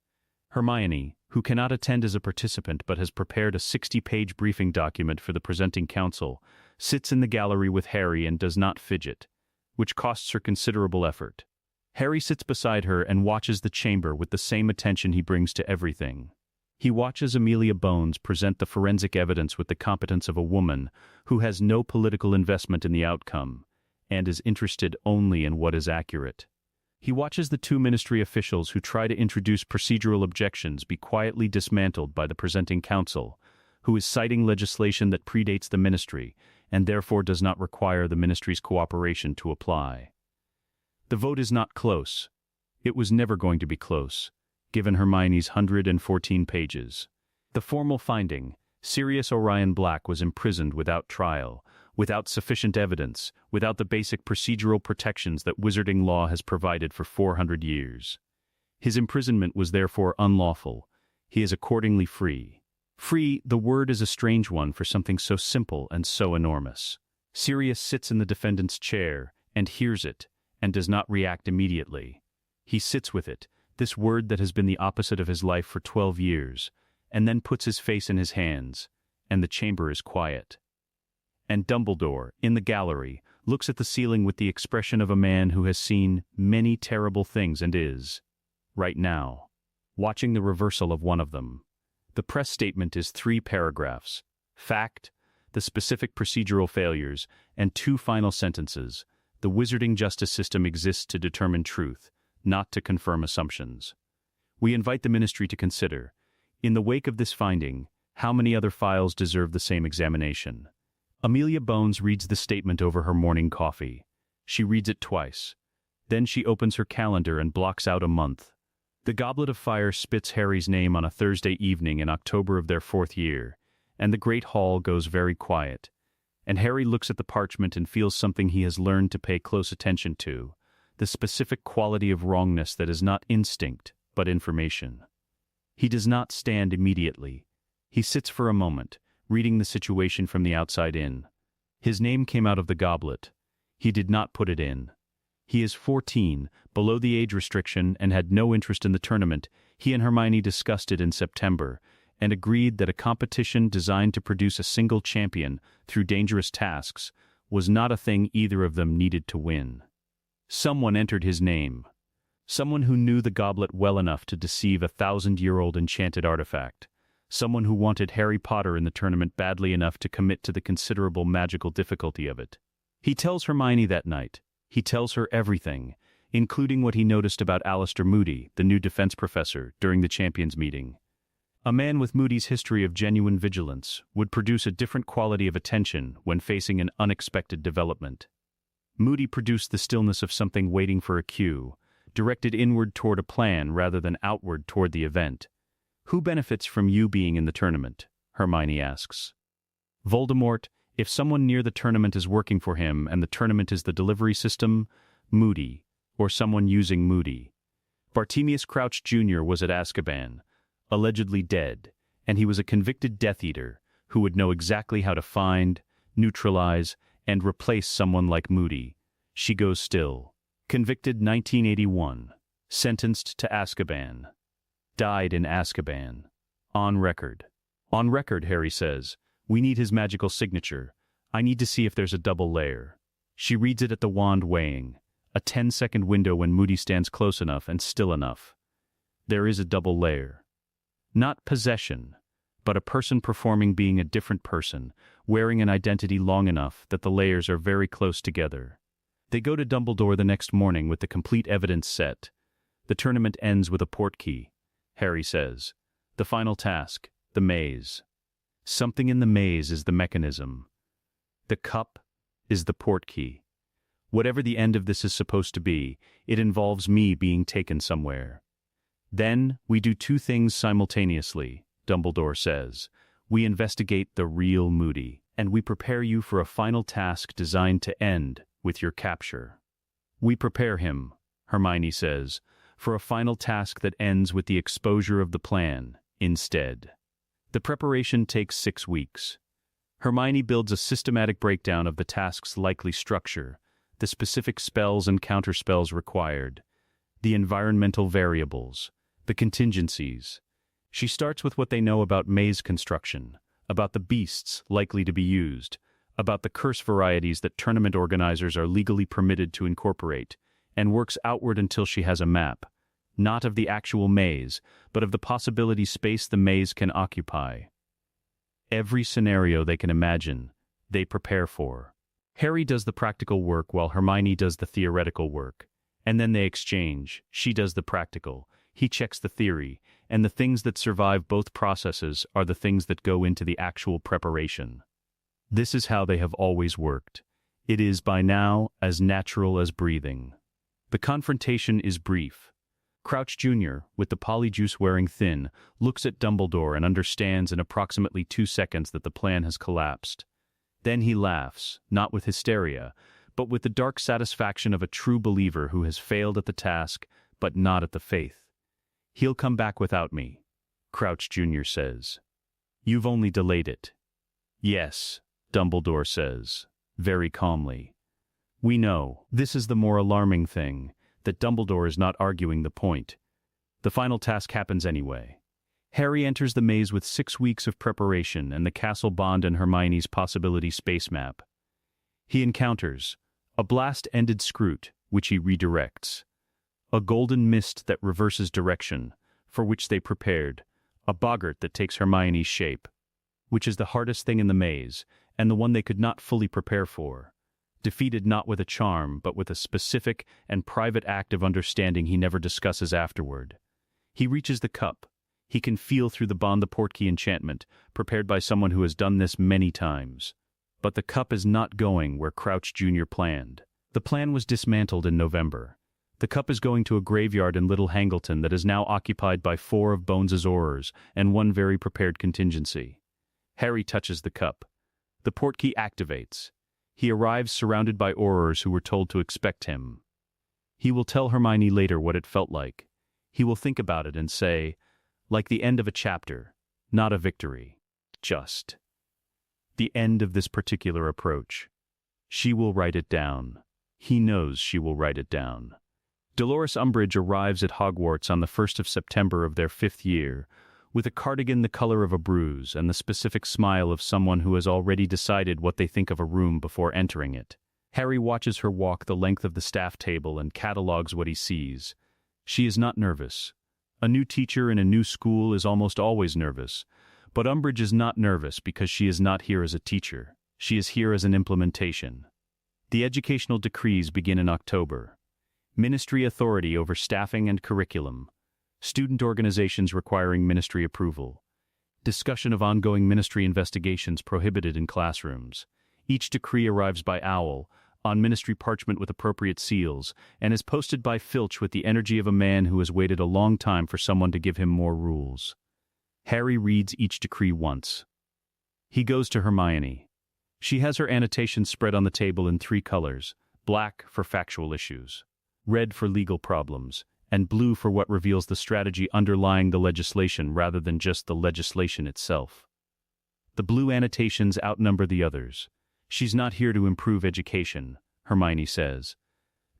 Hermione, who cannot attend as a participant but has prepared a 60-page briefing document for the presenting counsel, sits in the gallery with Harry and does not fidget, which costs her considerable effort. Harry sits beside her and watches the chamber with the same attention he brings to everything. He watches Amelia Bones present the forensic evidence with the competence of a woman who has no political investment in the outcome, and is interested only in what is accurate. He watches the 2 ministry officials who try to introduce procedural objections be quietly dismantled by the presenting counsel, who is citing legislation that predates the ministry and therefore does not require the ministry's cooperation to apply. The vote is not close. It was never going to be close, given Hermione's 114 pages. The formal finding, Sirius Orion Black was imprisoned without trial, without sufficient evidence, without the basic procedural protections that wizarding law has provided for 400 years. His imprisonment was therefore unlawful. He is accordingly free. Free, the word is a strange one for something so simple and so enormous. Sirius sits in the defendant's chair and hears it, and does not react immediately. He sits with it, this word that has been the opposite of his life for 12 years, and then puts his face in his hands, and the chamber is quiet. And Dumbledore, in the gallery, looks at the ceiling with the expression of a man who has seen many terrible things and is, right now, watching the reversal of one of them. The press statement is 3 paragraphs. Fact, the specific procedural failures, and 2 final sentences. The wizarding justice system exists to determine truth, not to confirm assumptions. We invite the ministry to consider, in the wake of this finding, how many other files deserve the same examination. Amelia Bones reads the statement over her morning coffee. She reads it twice. Then she opens her calendar and blocks out a month. The Goblet of Fire spits Harry's name on a Thursday evening in October of their 4th year, and the Great Hall goes very quiet. And Harry looks at the parchment and feels something he has learned to pay close attention to, the specific quality of wrongness that is not instinct, but information. He does not stand immediately. He sits for a moment, reading the situation from the outside in. His name came out of the goblet. He did not put it in. He is 14, below the age restriction, and had no interest in the tournament. He and Hermione discussed it in September, and agreed that a competition designed to produce a single champion through dangerous tasks was not a thing either of them needed to win. Someone entered his name. Someone who knew the goblet well enough to deceive a 1,000-year-old enchanted artifact. Someone who wanted Harry Potter in the tournament badly enough to commit to the considerable magical difficulty of it. He tells Hermione that night. He tells her everything, including what he noticed about Alistair Moody, the new defense professor, during the Champions meeting. A man with Moody's history of genuine vigilance would produce a different quality of attention when facing an unexpected development. Moody produced the stillness of something waiting for a cue, directed inward toward a plan rather than outward toward the event. Who benefits from you being in the tournament? Hermione asks. Voldemort, if someone near the tournament is working for him and the tournament is the delivery system, Moody, or someone using Moody. Bartemius Crouch Jr. was at Azkaban, allegedly dead, and he was a convicted Death Eater who would know exactly how to find, neutralize, and replace someone like Moody. She goes still. Convicted 1981. Sentenced to Azkaban. Died in Azkaban. On record. On record, Harry says. We need his magical signature. I need to see if there's a double layer. She reads it at the wand weighing. A 10-second window when Moody stands close enough and still enough. There is a double layer. Not possession, but a person performing being a different person, wearing an identity long enough that the layers are very close together. They go to Dumbledore the next morning with the complete evidence set. The tournament ends with a portkey. Harry says. The final task, the maze. Something in the maze is the mechanism. The cup is the portkey. Whatever the end of this is supposed to be, it involves me being taken somewhere. Then, we do 2 things simultaneously, Dumbledore says. We investigate the real Moody, and we prepare you for a final task designed to end with your capture. We prepare him, Hermione says, for a final task that ends with the exposure of the plan, instead. The preparation takes 6 weeks. Hermione builds a systematic breakdown of the task's likely structure, the specific spells and counterspells required, the environmental variables, the contingencies. She starts with what they know about maze construction, about the beasts likely to be used, about the curse varieties that tournament organizers are legally permitted to incorporate, and works outward until she has a map, not of the actual maze, but of the possibility space the maze can occupy. Every scenario they can imagine, they prepare for. Harry does the practical work while Hermione does the theoretical work, and then they exchange. She does the practical, he checks the theory, and the things that survive both processes are the things that go into the actual preparation. This is how they have always worked. It is by now as natural as breathing. The confrontation is brief. Crouch Jr., with the polyjuice wearing thin, looks at Dumbledore and understands in approximately 2 seconds that the plan has collapsed. Then he laughs, not with hysteria, but with the dark satisfaction of a true believer who has failed at the task, but not at the faith. He'll come back without me, Crouch Jr. says. You've only delayed it. Yes, Dumbledore says, very calmly. We know, this is the more alarming thing, that Dumbledore is not arguing the point. The final task happens anyway. Harry enters the maze with 6 weeks of preparation and the Castle Bond and Hermione's possibility space map. He encounters a blast-ended Scroot, which he redirects, a golden mist that reverses direction, for which they prepared, a boggart that takes Hermione's shape, which is the hardest thing in the maze, and the one they could not fully prepare for. Defeated not with a charm, but with a specific and private act of understanding he never discusses afterward. He reaches the cup. He can feel through the Bond the Portkey enchantment, prepared by someone who has done this many times. But the cup is not going where Crouch Jr. planned. The plan was dismantled in November. The cup is going to a graveyard in Little Hangleton that is now occupied by 4 of Bones's Aurors and 1 very prepared contingency. Harry touches the cup. The Portkey activates. He arrives surrounded by Aurors who were told to expect him. He will tell Hermione later what it felt like. He will think about it and say, like the end of a chapter, not a victory. Just the end of this particular approach. She will write it down. He knows she will write it down. Dolores Umbridge arrives at Hogwarts on the 1st of September of their 5th year, with a cardigan the color of a bruise and the specific smile of someone who has already decided what they think of a room before entering it. Harry watches her walk the length of the staff table and catalogues what he sees. She is not nervous. A new teacher in a new school is almost always nervous, but Umbridge is not nervous because she is not here as a teacher. She is here as an implementation. The educational decrees begin in October. Ministry authority over staffing and curriculum. Student organizations requiring ministry approval. Discussion of ongoing ministry investigations prohibited in classrooms. Each decree arrives by owl, on ministry parchment with appropriate seals, and is posted by Filch with the energy of a man who has waited a long time for someone to give him more rules. Harry reads each decree once. He goes to Hermione. She has her annotations spread on the table in 3 colors, black for factual issues, red for legal problems, and blue for what reveals the strategy underlying the legislation rather than just the legislation itself. The blue annotations outnumber the others. She's not here to improve education, Hermione says.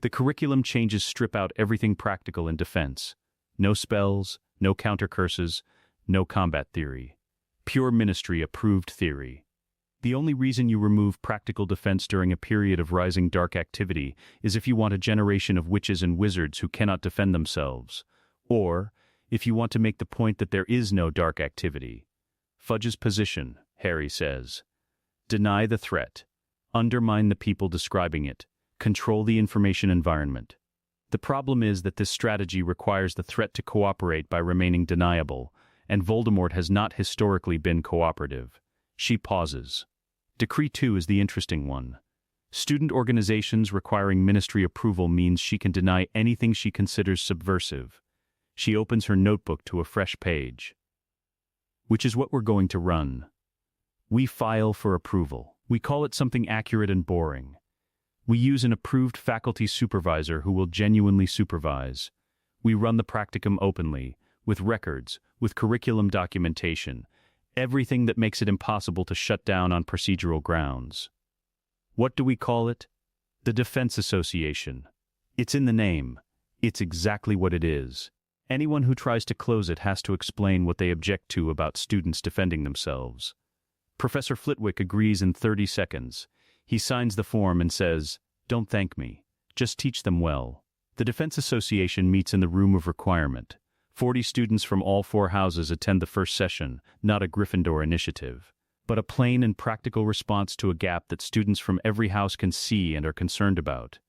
The curriculum changes strip out everything practical in defense. No spells, no counter curses, no combat theory. Pure ministry-approved theory. The only reason you remove practical defense during a period of rising dark activity is if you want a generation of witches and wizards who cannot defend themselves, or if you want to make the point that there is no dark activity. Fudge's position, Harry says. Deny the threat. Undermine the people describing it. Control the information environment. The problem is that this strategy requires the threat to cooperate by remaining deniable, and Voldemort has not historically been cooperative. She pauses. Decree 2 is the interesting one. Student organizations requiring ministry approval means she can deny anything she considers subversive. She opens her notebook to a fresh page. Which is what we're going to run. We file for approval. We call it something accurate and boring. We use an approved faculty supervisor who will genuinely supervise. We run the practicum openly, with records, with curriculum documentation, everything that makes it impossible to shut down on procedural grounds. What do we call it? The Defense Association. It's in the name. It's exactly what it is. Anyone who tries to close it has to explain what they object to about students defending themselves. Professor Flitwick agrees in 30 seconds. He signs the form and says, "Don't thank me. Just teach them well." The Defense Association meets in the room of requirement. 40 students from all 4 houses attend the first session, not a Gryffindor initiative, but a plain and practical response to a gap that students from every house can see and are concerned about.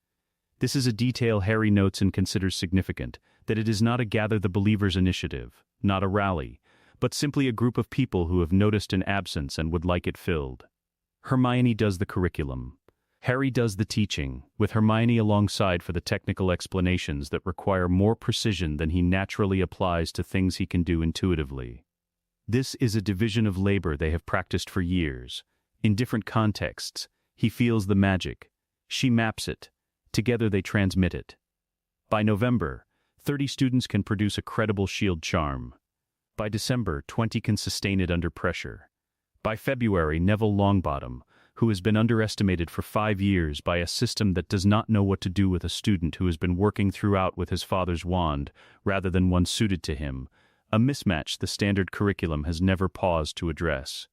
This is a detail Harry notes and considers significant, that it is not a Gather the Believers initiative, not a rally, but simply a group of people who have noticed an absence and would like it filled. Hermione does the curriculum. Harry does the teaching, with Hermione alongside for the technical explanations that require more precision than he naturally applies to things he can do intuitively. This is a division of labor they have practiced for years. In different contexts, he feels the magic. She maps it. Together they transmit it. By November, 30 students can produce a credible shield charm. By December, 20 can sustain it under pressure. By February, Neville Longbottom, who has been underestimated for 5 years by a system that does not know what to do with a student who has been working throughout with his father's wand rather than one suited to him, a mismatch the standard curriculum has never paused to address.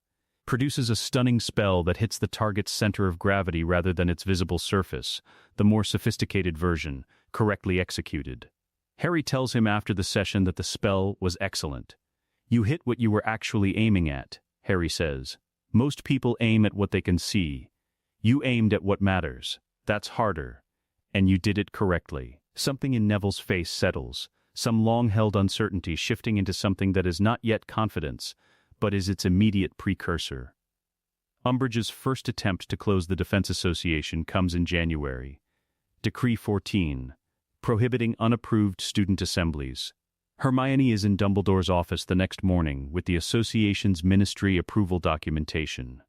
Produces a stunning spell that hits the target's center of gravity rather than its visible surface, the more sophisticated version, correctly executed. Harry tells him after the session that the spell was excellent. You hit what you were actually aiming at, Harry says. Most people aim at what they can see. You aimed at what matters. That's harder. And you did it correctly. Something in Neville's face settles, some long-held uncertainty shifting into something that is not yet confidence, but is its immediate precursor. Umbridge's first attempt to close the Defense Association comes in January. Decree 14, prohibiting unapproved student assemblies. Hermione is in Dumbledore's office the next morning with the association's ministry approval documentation.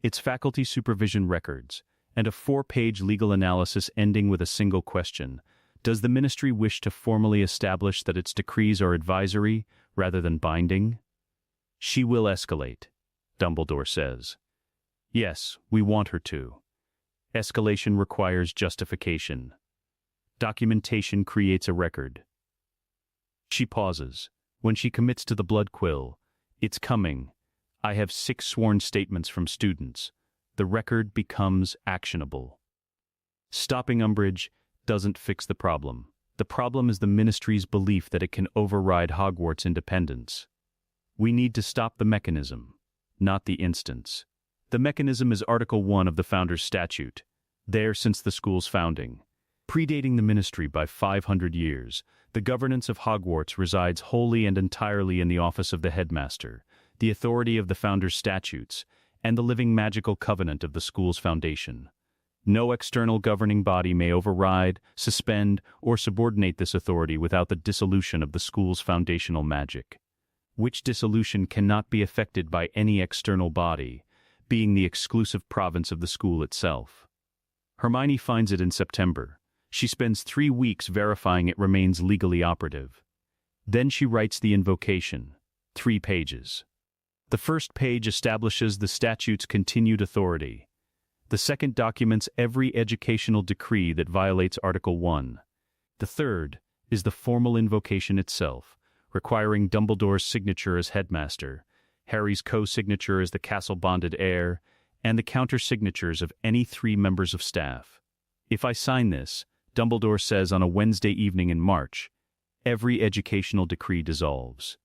Its faculty supervision records, and a 4-page legal analysis ending with a single question. Does the ministry wish to formally establish that its decrees are advisory rather than binding? She will escalate, Dumbledore says. Yes, we want her to. Escalation requires justification. Documentation creates a record. She pauses. When she commits to the blood quill, it's coming. I have 6 sworn statements from students. The record becomes actionable. Stopping Umbridge doesn't fix the problem. The problem is the ministry's belief that it can override Hogwarts' independence. We need to stop the mechanism, not the instance. The mechanism is Article 1 of the Founders' Statute, there since the school's founding. Predating the ministry by 500 years, the governance of Hogwarts resides wholly and entirely in the office of the headmaster, the authority of the Founders' Statutes, and the living magical covenant of the school's foundation. No external governing body may override, suspend, or subordinate this authority without the dissolution of the school's foundational magic, which dissolution cannot be effected by any external body, being the exclusive province of the school itself. Hermione finds it in September. She spends 3 weeks verifying it remains legally operative. Then she writes the invocation, 3 pages. The first page establishes the statute's continued authority. The second documents every educational decree that violates Article 1. The third is the formal invocation itself, requiring Dumbledore's signature as headmaster, Harry's co-signature as the castle-bonded heir, and the counter-signatures of any 3 members of staff. If I sign this, Dumbledore says on a Wednesday evening in March, every educational decree dissolves.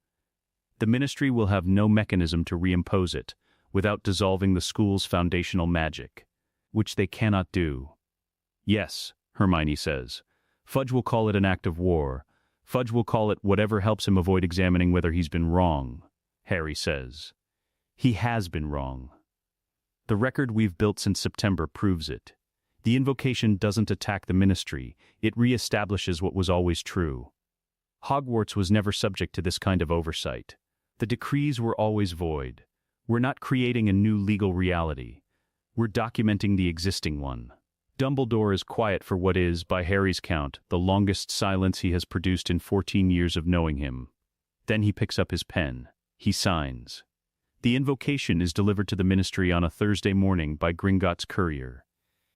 The ministry will have no mechanism to reimpose it without dissolving the school's foundational magic, which they cannot do. Yes, Hermione says. Fudge will call it an act of war. Fudge will call it whatever helps him avoid examining whether he's been wrong, Harry says. He has been wrong. The record we've built since September proves it. The invocation doesn't attack the ministry, it reestablishes what was always true. Hogwarts was never subject to this kind of oversight. The decrees were always void. We're not creating a new legal reality. We're documenting the existing one. Dumbledore is quiet for what is, by Harry's count, the longest silence he has produced in 14 years of knowing him. Then he picks up his pen. He signs. The invocation is delivered to the ministry on a Thursday morning by Gringotts' courier.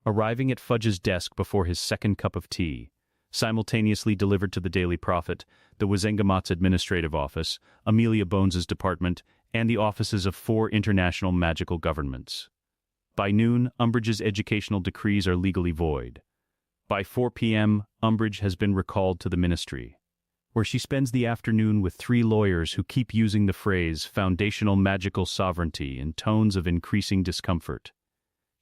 Arriving at Fudge's desk before his second cup of tea, simultaneously delivered to the Daily Prophet, the Wizengamot's administrative office, Amelia Bones's department, and the offices of 4 international magical governments. By noon, Umbridge's educational decrees are legally void. By 4 p.m., Umbridge has been recalled to the ministry, where she spends the afternoon with 3 lawyers who keep using the phrase foundational magical sovereignty in tones of increasing discomfort.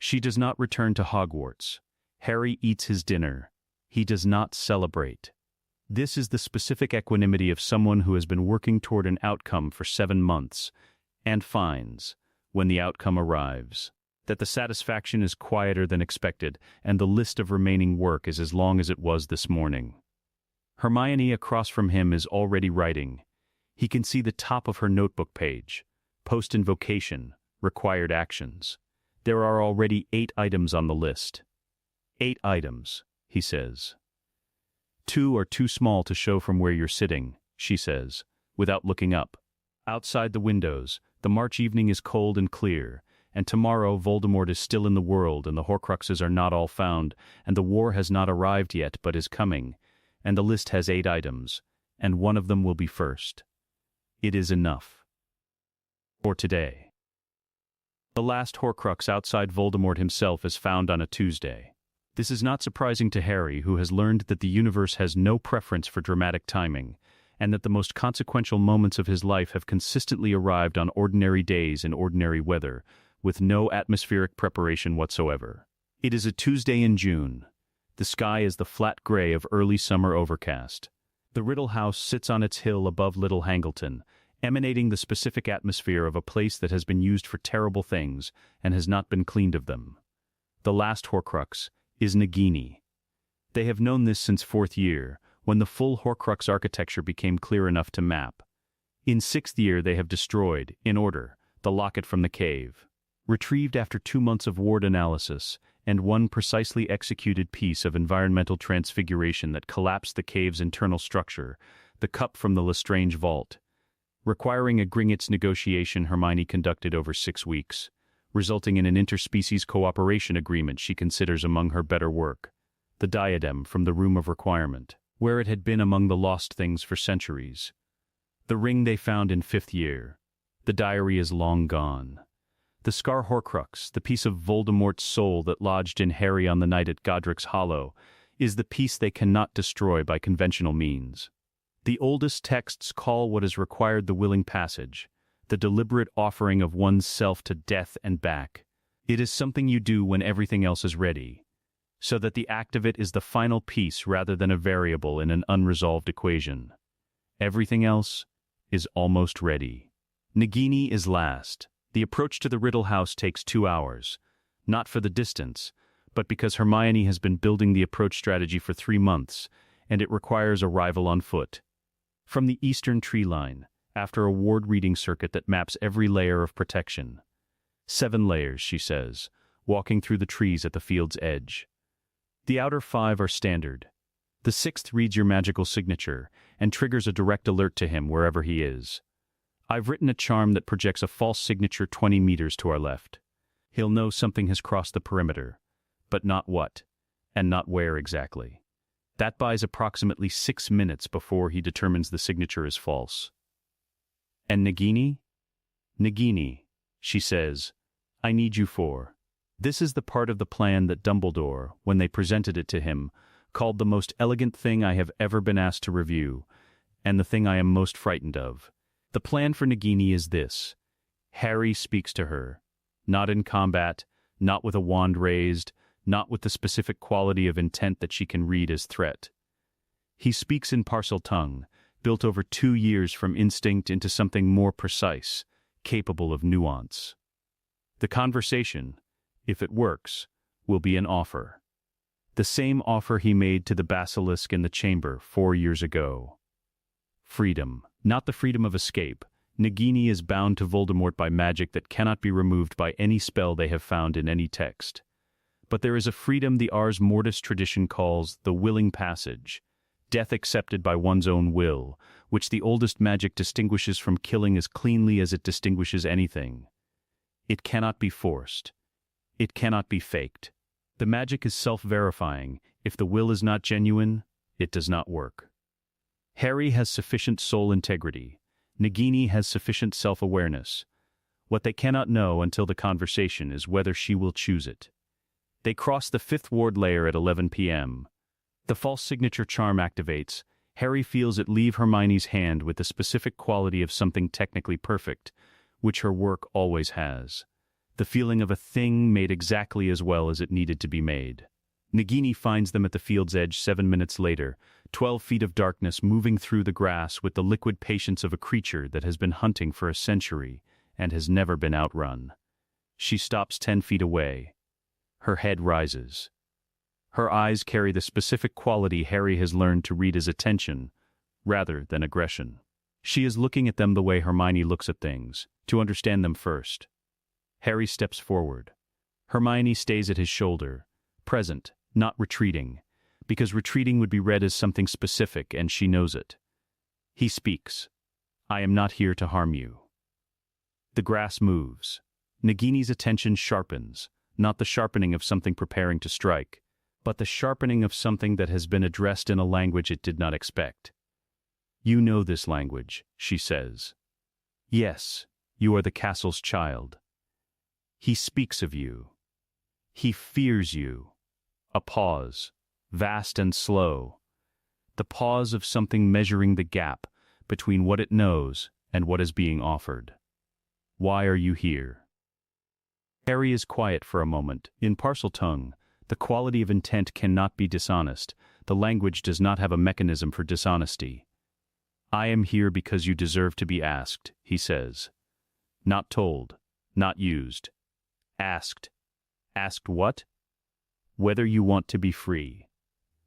She does not return to Hogwarts. Harry eats his dinner. He does not celebrate. This is the specific equanimity of someone who has been working toward an outcome for 7 months, and finds, when the outcome arrives, that the satisfaction is quieter than expected, and the list of remaining work is as long as it was this morning. Hermione across from him is already writing. He can see the top of her notebook page. Post-invocation, required actions. There are already 8 items on the list. 8 items, he says. 2 are too small to show from where you're sitting, she says, without looking up. Outside the windows, the March evening is cold and clear, and tomorrow Voldemort is still in the world and the Horcruxes are not all found, and the war has not arrived yet but is coming, and the list has 8 items, and one of them will be first. It is enough. For today. The last Horcrux outside Voldemort himself is found on a Tuesday. This is not surprising to Harry, who has learned that the universe has no preference for dramatic timing, and that the most consequential moments of his life have consistently arrived on ordinary days in ordinary weather, with no atmospheric preparation whatsoever. It is a Tuesday in June. The sky is the flat gray of early summer overcast. The Riddle House sits on its hill above Little Hangleton, emanating the specific atmosphere of a place that has been used for terrible things and has not been cleaned of them. The last Horcrux is Nagini. They have known this since fourth year, when the full Horcrux architecture became clear enough to map. In sixth year they have destroyed, in order, the locket from the cave. Retrieved after 2 months of ward analysis, and one precisely executed piece of environmental transfiguration that collapsed the cave's internal structure, the cup from the Lestrange vault. Requiring a Gringotts negotiation Hermione conducted over 6 weeks, resulting in an interspecies cooperation agreement she considers among her better work. The diadem from the Room of Requirement, where it had been among the lost things for centuries. The ring they found in 5th year. The diary is long gone. The Scar Horcrux, the piece of Voldemort's soul that lodged in Harry on the night at Godric's Hollow, is the piece they cannot destroy by conventional means. The oldest texts call what is required the willing passage, the deliberate offering of one's self to death and back. It is something you do when everything else is ready, so that the act of it is the final piece rather than a variable in an unresolved equation. Everything else is almost ready. Nagini is last. The approach to the Riddle House takes 2 hours, not for the distance, but because Hermione has been building the approach strategy for 3 months, and it requires arrival on foot. From the eastern tree line, after a ward reading circuit that maps every layer of protection. 7 layers, she says, walking through the trees at the field's edge. The outer 5 are standard. The 6th reads your magical signature and triggers a direct alert to him wherever he is. I've written a charm that projects a false signature 20 meters to our left. He'll know something has crossed the perimeter, but not what, and not where exactly. That buys approximately 6 minutes before he determines the signature is false. And Nagini? Nagini, she says, I need you for. This is the part of the plan that Dumbledore, when they presented it to him, called the most elegant thing I have ever been asked to review, and the thing I am most frightened of. The plan for Nagini is this. Harry speaks to her, not in combat, not with a wand raised, not with the specific quality of intent that she can read as threat. He speaks in parcel tongue, built over 2 years from instinct into something more precise, capable of nuance. The conversation, if it works, will be an offer. The same offer he made to the basilisk in the chamber 4 years ago. Freedom. Not the freedom of escape. Nagini is bound to Voldemort by magic that cannot be removed by any spell they have found in any text. But there is a freedom the Ars Mortis tradition calls the willing passage, death accepted by one's own will, which the oldest magic distinguishes from killing as cleanly as it distinguishes anything. It cannot be forced. It cannot be faked. The magic is self-verifying. If the will is not genuine, it does not work. Harry has sufficient soul integrity. Nagini has sufficient self-awareness. What they cannot know until the conversation is whether she will choose it. They cross the 5th ward layer at 11 p.m. The false signature charm activates. Harry feels it leave Hermione's hand with the specific quality of something technically perfect, which her work always has. The feeling of a thing made exactly as well as it needed to be made. Nagini finds them at the field's edge 7 minutes later, 12 feet of darkness moving through the grass with the liquid patience of a creature that has been hunting for a century and has never been outrun. She stops 10 feet away. Her head rises. Her eyes carry the specific quality Harry has learned to read as attention, rather than aggression. She is looking at them the way Hermione looks at things, to understand them first. Harry steps forward. Hermione stays at his shoulder, present, not retreating, because retreating would be read as something specific and she knows it. He speaks. I am not here to harm you. The grass moves. Nagini's attention sharpens, not the sharpening of something preparing to strike, but the sharpening of something that has been addressed in a language it did not expect. You know this language, she says. Yes, you are the castle's child. He speaks of you. He fears you. A pause, vast and slow. The pause of something measuring the gap, between what it knows and what is being offered. Why are you here? Harry is quiet for a moment. In Parseltongue, the quality of intent cannot be dishonest. The language does not have a mechanism for dishonesty. I am here because you deserve to be asked, he says. Not told, not used. Asked. Asked what? Whether you want to be free.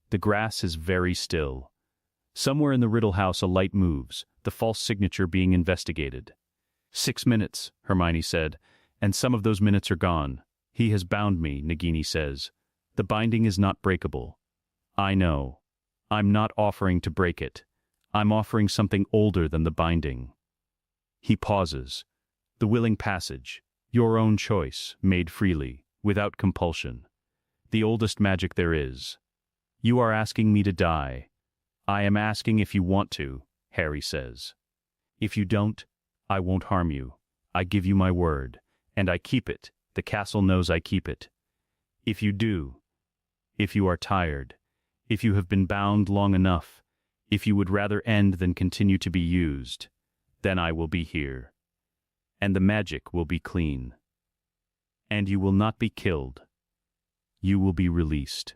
The grass is very still. Somewhere in the Riddle house a light moves, the false signature being investigated. 6 minutes, Hermione said, and some of those minutes are gone. He has bound me, Nagini says. The binding is not breakable. I know. I'm not offering to break it. I'm offering something older than the binding. He pauses. The willing passage, your own choice, made freely, without compulsion. The oldest magic there is. You are asking me to die. I am asking if you want to, Harry says. If you don't, I won't harm you. I give you my word, and I keep it. The castle knows I keep it. If you do, if you are tired, if you have been bound long enough, if you would rather end than continue to be used, then I will be here. And the magic will be clean. And you will not be killed. You will be released.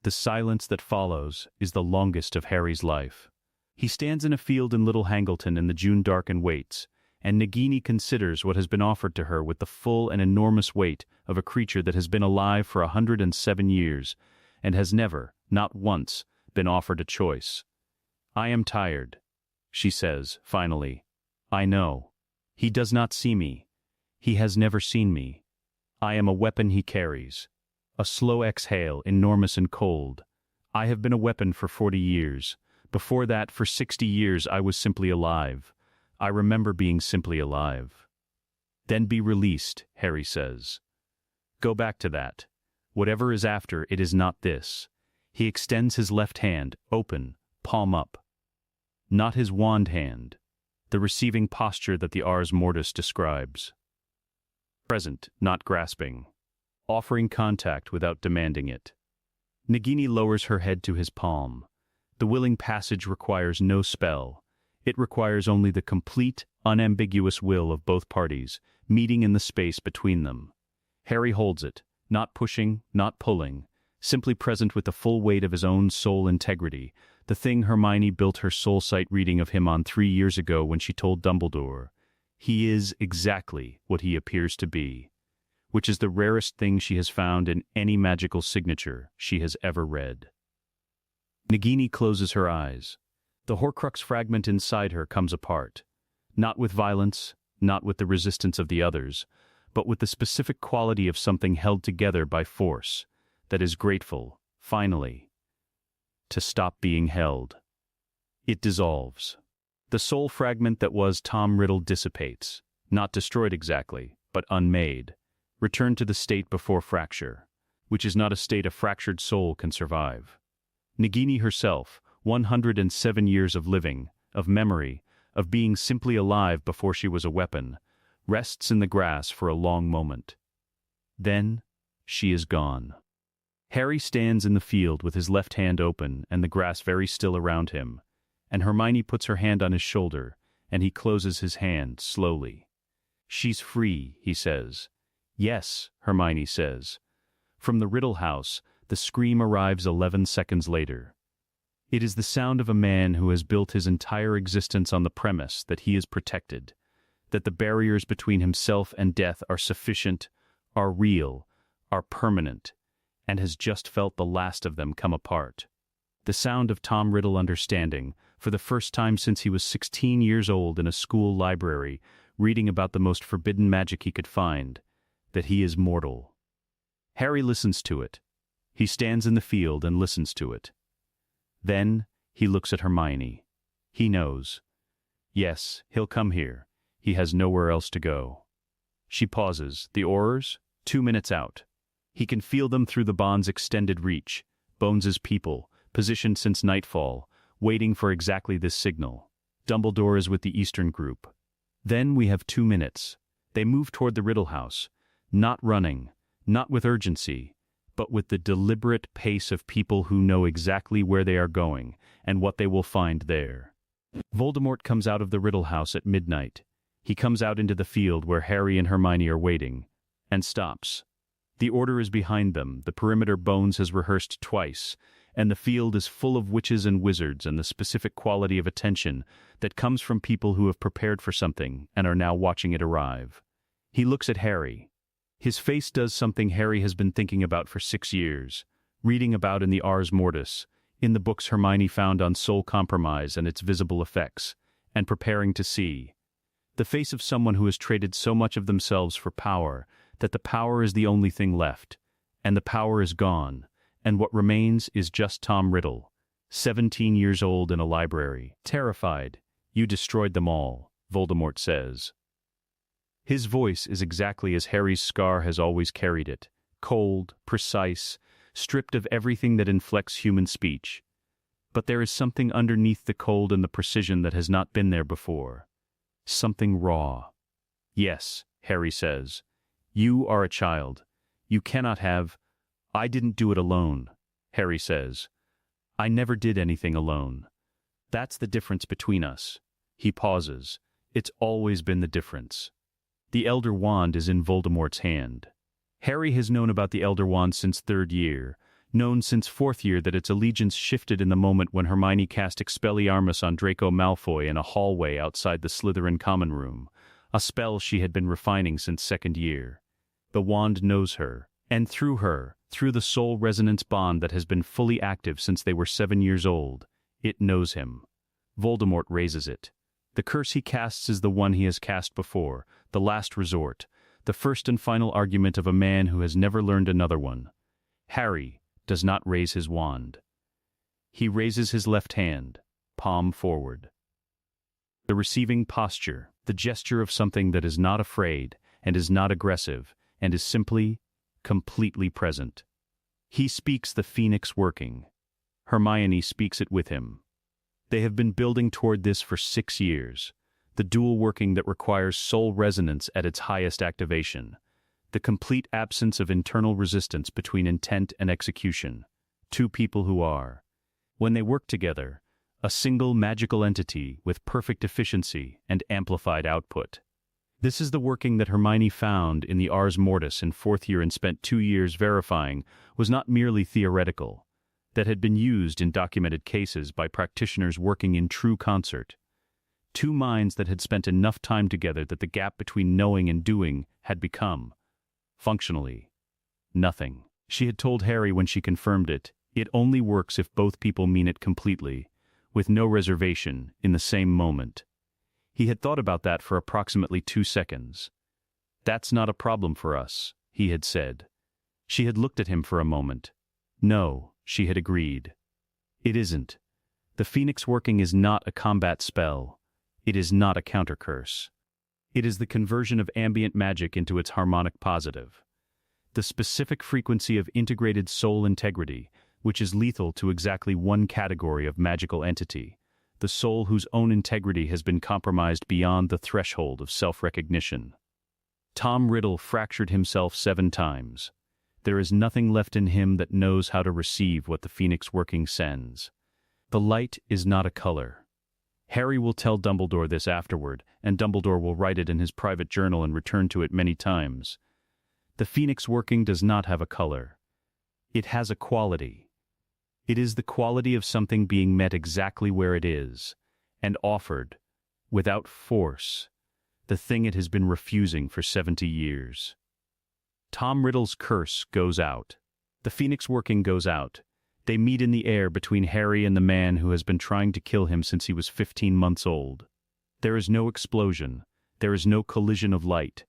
The silence that follows is the longest of Harry's life. He stands in a field in Little Hangleton in the June dark and waits, and Nagini considers what has been offered to her with the full and enormous weight of a creature that has been alive for 107 years, and has never, not once, been offered a choice. I am tired, she says, finally. I know. He does not see me. He has never seen me. I am a weapon he carries. A slow exhale, enormous and cold. I have been a weapon for 40 years. Before that, for 60 years, I was simply alive. I remember being simply alive. Then be released, Harry says. Go back to that. Whatever is after, it is not this. He extends his left hand, open, palm up. Not his wand hand, the receiving posture that the Ars Mortis describes. Present, not grasping. Offering contact without demanding it. Nagini lowers her head to his palm. The willing passage requires no spell. It requires only the complete, unambiguous will of both parties, meeting in the space between them. Harry holds it, not pushing, not pulling, simply present with the full weight of his own soul integrity, the thing Hermione built her soul sight reading of him on 3 years ago when she told Dumbledore. He is exactly what he appears to be, which is the rarest thing she has found in any magical signature she has ever read. Nagini closes her eyes. The Horcrux fragment inside her comes apart, not with violence, not with the resistance of the others, but with the specific quality of something held together by force, that is grateful, finally, to stop being held. It dissolves. The soul fragment that was Tom Riddle dissipates, not destroyed exactly, but unmade, returned to the state before fracture, which is not a state a fractured soul can survive. Nagini herself, 107 years of living, of memory, of being simply alive before she was a weapon, rests in the grass for a long moment. Then, she is gone. Harry stands in the field with his left hand open and the grass very still around him, and Hermione puts her hand on his shoulder, and he closes his hand slowly. She's free, he says. Yes, Hermione says. From the Riddle house, the scream arrives 11 seconds later. It is the sound of a man who has built his entire existence on the premise that he is protected, that the barriers between himself and death are sufficient, are real, are permanent, and has just felt the last of them come apart. The sound of Tom Riddle understanding, for the first time since he was 16 years old in a school library, reading about the most forbidden magic he could find, that he is mortal. Harry listens to it. He stands in the field and listens to it. Then, he looks at Hermione. He knows. Yes, he'll come here. He has nowhere else to go. She pauses. The Aurors? 2 minutes out. He can feel them through the bond's extended reach. Bones's people, positioned since nightfall, waiting for exactly this signal. Dumbledore is with the Eastern group. Then we have 2 minutes. They move toward the Riddle house, not running, not with urgency, but with the deliberate pace of people who know exactly where they are going and what they will find there. Voldemort comes out of the Riddle House at midnight. He comes out into the field where Harry and Hermione are waiting, and stops. The Order is behind them, the perimeter Bones has rehearsed twice, and the field is full of witches and wizards and the specific quality of attention that comes from people who have prepared for something and are now watching it arrive. He looks at Harry. His face does something Harry has been thinking about for 6 years, reading about in the Ars Mortis, in the books Hermione found on soul compromise and its visible effects, and preparing to see. The face of someone who has traded so much of themselves for power that the power is the only thing left, and the power is gone, and what remains is just Tom Riddle, 17 years old in a library, terrified. "You destroyed them all," Voldemort says. His voice is exactly as Harry's scar has always carried it, cold, precise, stripped of everything that inflects human speech. But there is something underneath the cold and the precision that has not been there before. Something raw. "Yes," Harry says. "You are a child. You cannot have—" "I didn't do it alone," Harry says. "I never did anything alone. That's the difference between us." He pauses. It's always been the difference. The Elder Wand is in Voldemort's hand. Harry has known about the Elder Wand since 3rd year, known since 4th year that its allegiance shifted in the moment when Hermione cast Expelliarmus on Draco Malfoy in a hallway outside the Slytherin common room, a spell she had been refining since 2nd year. The wand knows her, and through her, through the soul resonance bond that has been fully active since they were 7 years old, it knows him. Voldemort raises it. The curse he casts is the one he has cast before, the last resort, the first and final argument of a man who has never learned another one. Harry does not raise his wand. He raises his left hand, palm forward. The receiving posture, the gesture of something that is not afraid, and is not aggressive, and is simply, completely present. He speaks the Phoenix working. Hermione speaks it with him. They have been building toward this for 6 years. The dual working that requires soul resonance at its highest activation. The complete absence of internal resistance between intent and execution. 2 people who are, when they work together, a single magical entity with perfect efficiency and amplified output. This is the working that Hermione found in the Ars Mortis in 4th year and spent 2 years verifying was not merely theoretical, that had been used in documented cases by practitioners working in true concert. 2 minds that had spent enough time together that the gap between knowing and doing had become, functionally, nothing. She had told Harry when she confirmed it, it only works if both people mean it completely, with no reservation, in the same moment. He had thought about that for approximately 2 seconds. "That's not a problem for us," he had said. She had looked at him for a moment. "No," she had agreed. "It isn't. The Phoenix working is not a combat spell. It is not a counter-curse. It is the conversion of ambient magic into its harmonic positive. The specific frequency of integrated soul integrity, which is lethal to exactly one category of magical entity, the soul whose own integrity has been compromised beyond the threshold of self-recognition. Tom Riddle fractured himself 7 times. There is nothing left in him that knows how to receive what the Phoenix working sends. The light is not a color. Harry will tell Dumbledore this afterward, and Dumbledore will write it in his private journal and return to it many times. The Phoenix working does not have a color. It has a quality. It is the quality of something being met exactly where it is, and offered, without force, the thing it has been refusing for 70 years. Tom Riddle's curse goes out. The Phoenix working goes out. They meet in the air between Harry and the man who has been trying to kill him since he was 15 months old. There is no explosion. There is no collision of light.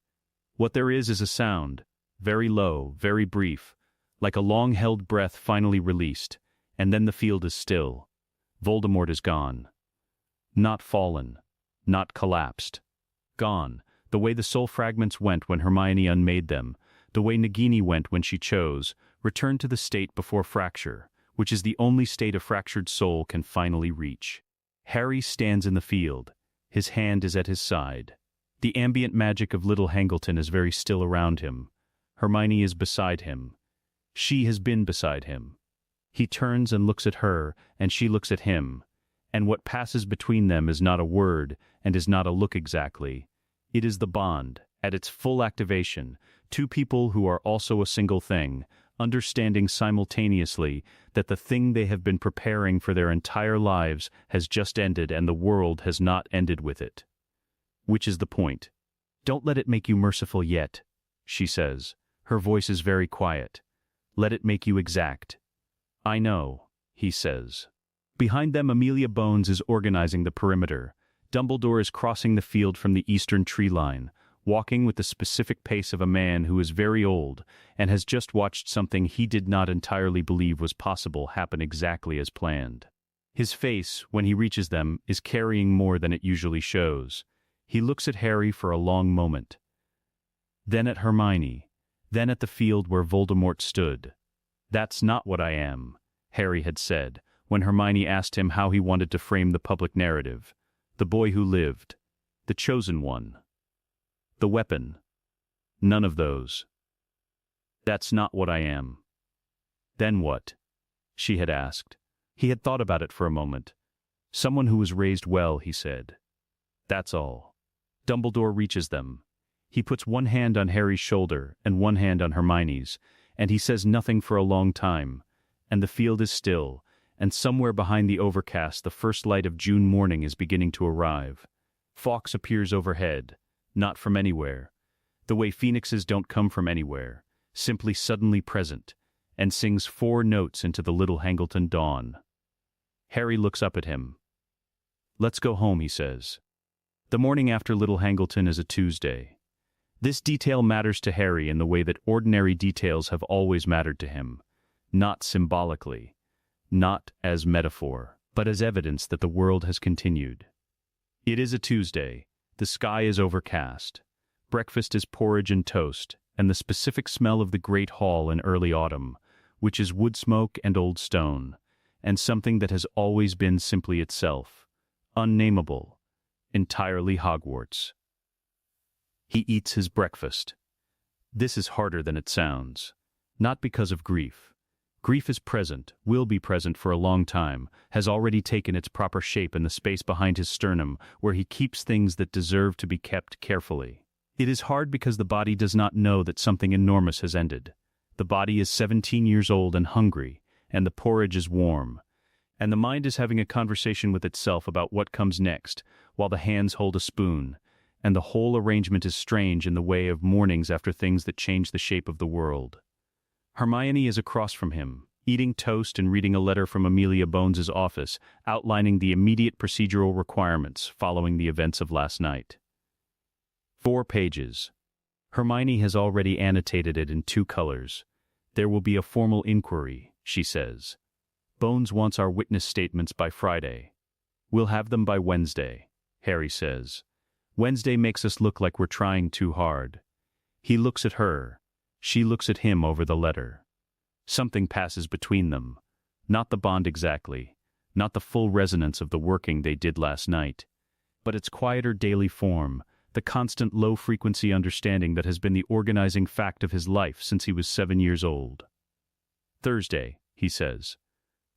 What there is a sound, very low, very brief, like a long-held breath finally released, and then the field is still. Voldemort is gone. Not fallen. Not collapsed. Gone, the way the soul fragments went when Hermione unmade them, the way Nagini went when she chose, returned to the state before fracture, which is the only state a fractured soul can finally reach. Harry stands in the field. His hand is at his side. The ambient magic of little Hangleton is very still around him. Hermione is beside him. She has been beside him. He turns and looks at her, and she looks at him, And what passes between them is not a word and is not a look exactly. It is the bond, at its full activation, two people who are also a single thing, understanding simultaneously that the thing they have been preparing for their entire lives has just ended and the world has not ended with it. Which is the point. Don't let it make you merciful yet, she says. Her voice is very quiet. Let it make you exact. I know, he says. Behind them, Amelia Bones is organizing the perimeter. Dumbledore is crossing the field from the eastern tree line, walking with the specific pace of a man who is very old and has just watched something he did not entirely believe was possible happen exactly as planned. His face, when he reaches them, is carrying more than it usually shows. He looks at Harry for a long moment. Then at Hermione. Then at the field where Voldemort stood. That's not what I am, Harry had said, when Hermione asked him how he wanted to frame the public narrative. The boy who lived. The chosen one. The weapon. None of those. That's not what I am. Then what? She had asked. He had thought about it for a moment. Someone who was raised well, he said. That's all. Dumbledore reaches them. He puts one hand on Harry's shoulder and one hand on Hermione's, and he says nothing for a long time, and the field is still, and somewhere behind the overcast the first light of June morning is beginning to arrive. Fawkes appears overhead, not from anywhere, the way phoenixes don't come from anywhere, simply suddenly present, and sings 4 notes into the little Hangleton dawn. Harry looks up at him. Let's go home, he says. The morning after Little Hangleton is a Tuesday. This detail matters to Harry in the way that ordinary details have always mattered to him, not symbolically, not as metaphor, but as evidence that the world has continued. It is a Tuesday. The sky is overcast. Breakfast is porridge and toast, and the specific smell of the great hall in early autumn, which is wood smoke and old stone, and something that has always been simply itself, unnameable, entirely Hogwarts. He eats his breakfast. This is harder than it sounds. Not because of grief. Grief is present, will be present for a long time, has already taken its proper shape in the space behind his sternum, where he keeps things that deserve to be kept carefully. It is hard because the body does not know that something enormous has ended. The body is 17 years old and hungry, and the porridge is warm. And the mind is having a conversation with itself about what comes next, while the hands hold a spoon, and the whole arrangement is strange in the way of mornings after things that change the shape of the world. Hermione is across from him, eating toast and reading a letter from Amelia Bones's office, outlining the immediate procedural requirements following the events of last night. 4 pages. Hermione has already annotated it in 2 colors. There will be a formal inquiry, she says. Bones wants our witness statements by Friday. We'll have them by Wednesday, Harry says. Wednesday makes us look like we're trying too hard. He looks at her. She looks at him over the letter. Something passes between them. Not the bond exactly, not the full resonance of the working they did last night, but its quieter daily form, the constant low-frequency understanding that has been the organizing fact of his life since he was 7 years old. Thursday, he says.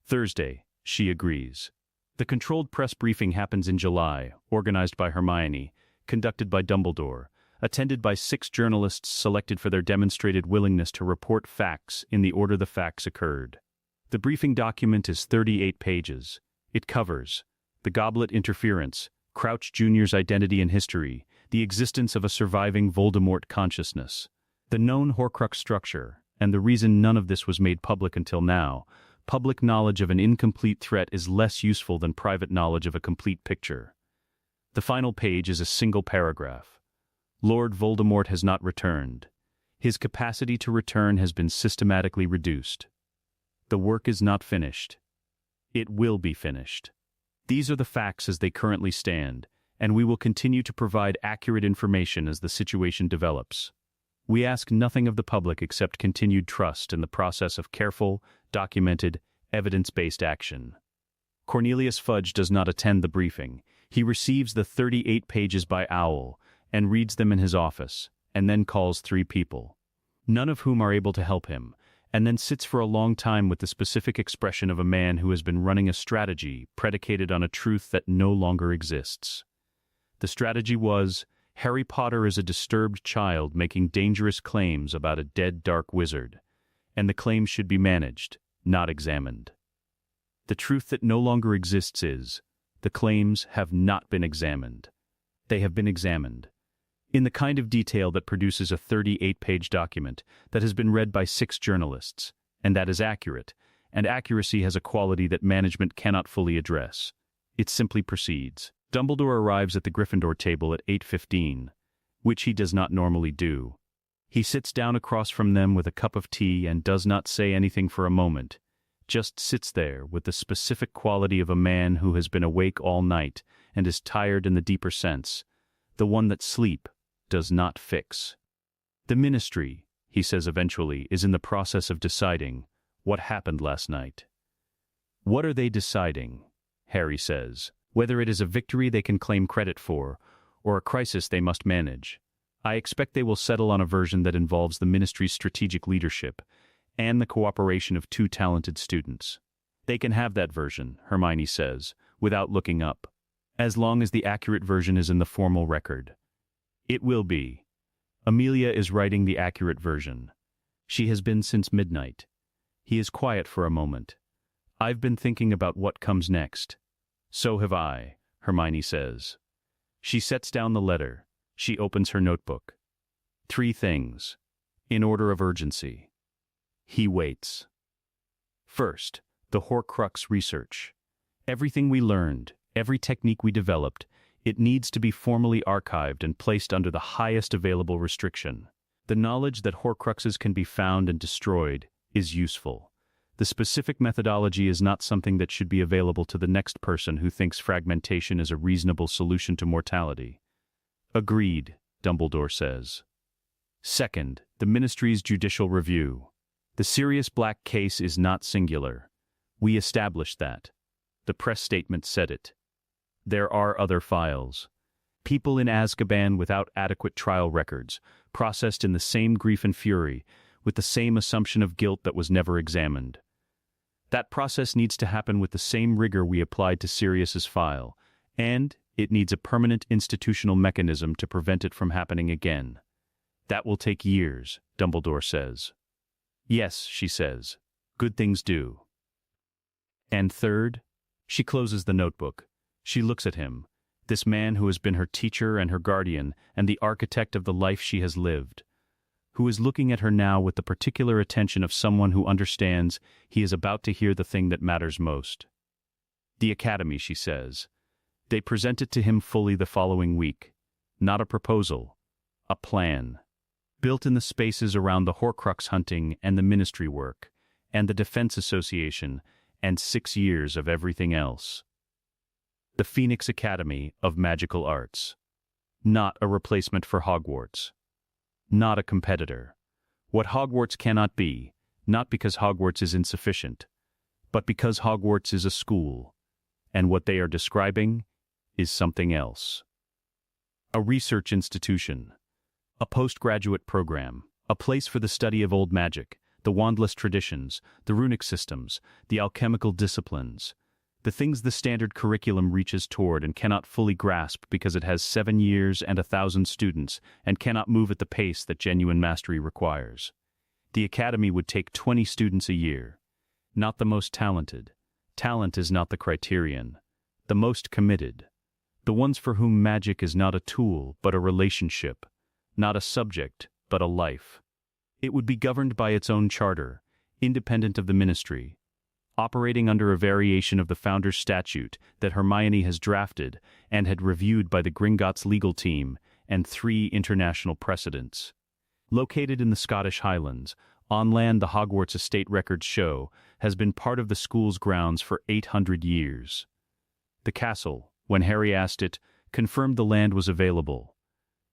Thursday, she agrees. The controlled press briefing happens in July, organized by Hermione, conducted by Dumbledore, attended by 6 journalists selected for their demonstrated willingness to report facts in the order the facts occurred. The briefing document is 38 pages. It covers the Goblet interference, Crouch Jr.'s identity and history, the existence of a surviving Voldemort consciousness, the known Horcrux structure, and the reason none of this was made public until now. Public knowledge of an incomplete threat is less useful than private knowledge of a complete picture. The final page is a single paragraph. Lord Voldemort has not returned. His capacity to return has been systematically reduced. The work is not finished. It will be finished. These are the facts as they currently stand, and we will continue to provide accurate information as the situation develops. We ask nothing of the public except continued trust in the process of careful, documented, evidence-based action. Cornelius Fudge does not attend the briefing. He receives the 38 pages by owl and reads them in his office, and then calls 3 people, none of whom are able to help him, and then sits for a long time with the specific expression of a man who has been running a strategy predicated on a truth that no longer exists. The strategy was, Harry Potter is a disturbed child making dangerous claims about a dead dark wizard, and the claims should be managed, not examined. The truth that no longer exists is, the claims have not been examined. They have been examined, in the kind of detail that produces a 38-page document that has been read by 6 journalists, and that is accurate, and accuracy has a quality that management cannot fully address. It simply proceeds. Dumbledore arrives at the Gryffindor table at 8:15, which he does not normally do. He sits down across from them with a cup of tea and does not say anything for a moment, just sits there with the specific quality of a man who has been awake all night and is tired in the deeper sense, the one that sleep does not fix. The Ministry, he says eventually, is in the process of deciding what happened last night. What are they deciding? Harry says. Whether it is a victory they can claim credit for, or a crisis they must manage. I expect they will settle on a version that involves the Ministry's strategic leadership and the cooperation of 2 talented students. They can have that version, Hermione says, without looking up, as long as the accurate version is in the formal record. It will be. Amelia is writing the accurate version. She has been since midnight. He is quiet for a moment. I've been thinking about what comes next. So have I, Hermione says. She sets down the letter. She opens her notebook. 3 things, in order of urgency. He waits. First, the Horcrux research. Everything we learned, every technique we developed, it needs to be formally archived and placed under the highest available restriction. The knowledge that Horcruxes can be found and destroyed is useful. The specific methodology is not something that should be available to the next person who thinks fragmentation is a reasonable solution to mortality. Agreed, Dumbledore says. Second, the Ministry's judicial review. The Sirius Black case is not singular. We established that. The press statement said it. There are other files. People in Azkaban without adequate trial records, processed in the same grief and fury, with the same assumption of guilt that was never examined. That process needs to happen with the same rigor we applied to Sirius's file, and it needs a permanent institutional mechanism to prevent it from happening again. That will take years, Dumbledore says. Yes, she says. Good things do. And third, she closes the notebook. She looks at him, this man who has been her teacher and her guardian and the architect of the life she has lived, who is looking at her now with the particular attention of someone who understands he is about to hear the thing that matters most. The Academy, she says. They present it to him fully the following week. Not a proposal, a plan. Built in the spaces around the Horcrux hunting and the Ministry work, and the Defense Association, and 6 years of everything else. The Phoenix Academy of Magical Arts. Not a replacement for Hogwarts. Not a competitor. What Hogwarts cannot be, not because Hogwarts is insufficient, but because Hogwarts is a school, and what they are describing is something else. A research institution. A postgraduate program. A place for the study of old magic, the wandless traditions, the runic systems, the alchemical disciplines, the things the standard curriculum reaches toward and cannot fully grasp because it has 7 years and 1,000 students and cannot move at the pace that genuine mastery requires. The Academy would take 20 students a year. Not the most talented. Talent is not the criterion. The most committed. The ones for whom magic is not a tool but a relationship. Not a subject, but a life. It would be governed by its own charter, independent of the Ministry, operating under a variation of the Founder's Statute that Hermione has drafted and had reviewed by the Gringotts legal team and 3 international precedents. Located in the Scottish Highlands, on land the Hogwarts estate records show has been part of the school's grounds for 800 years. The castle, when Harry asked it, confirmed the land was available.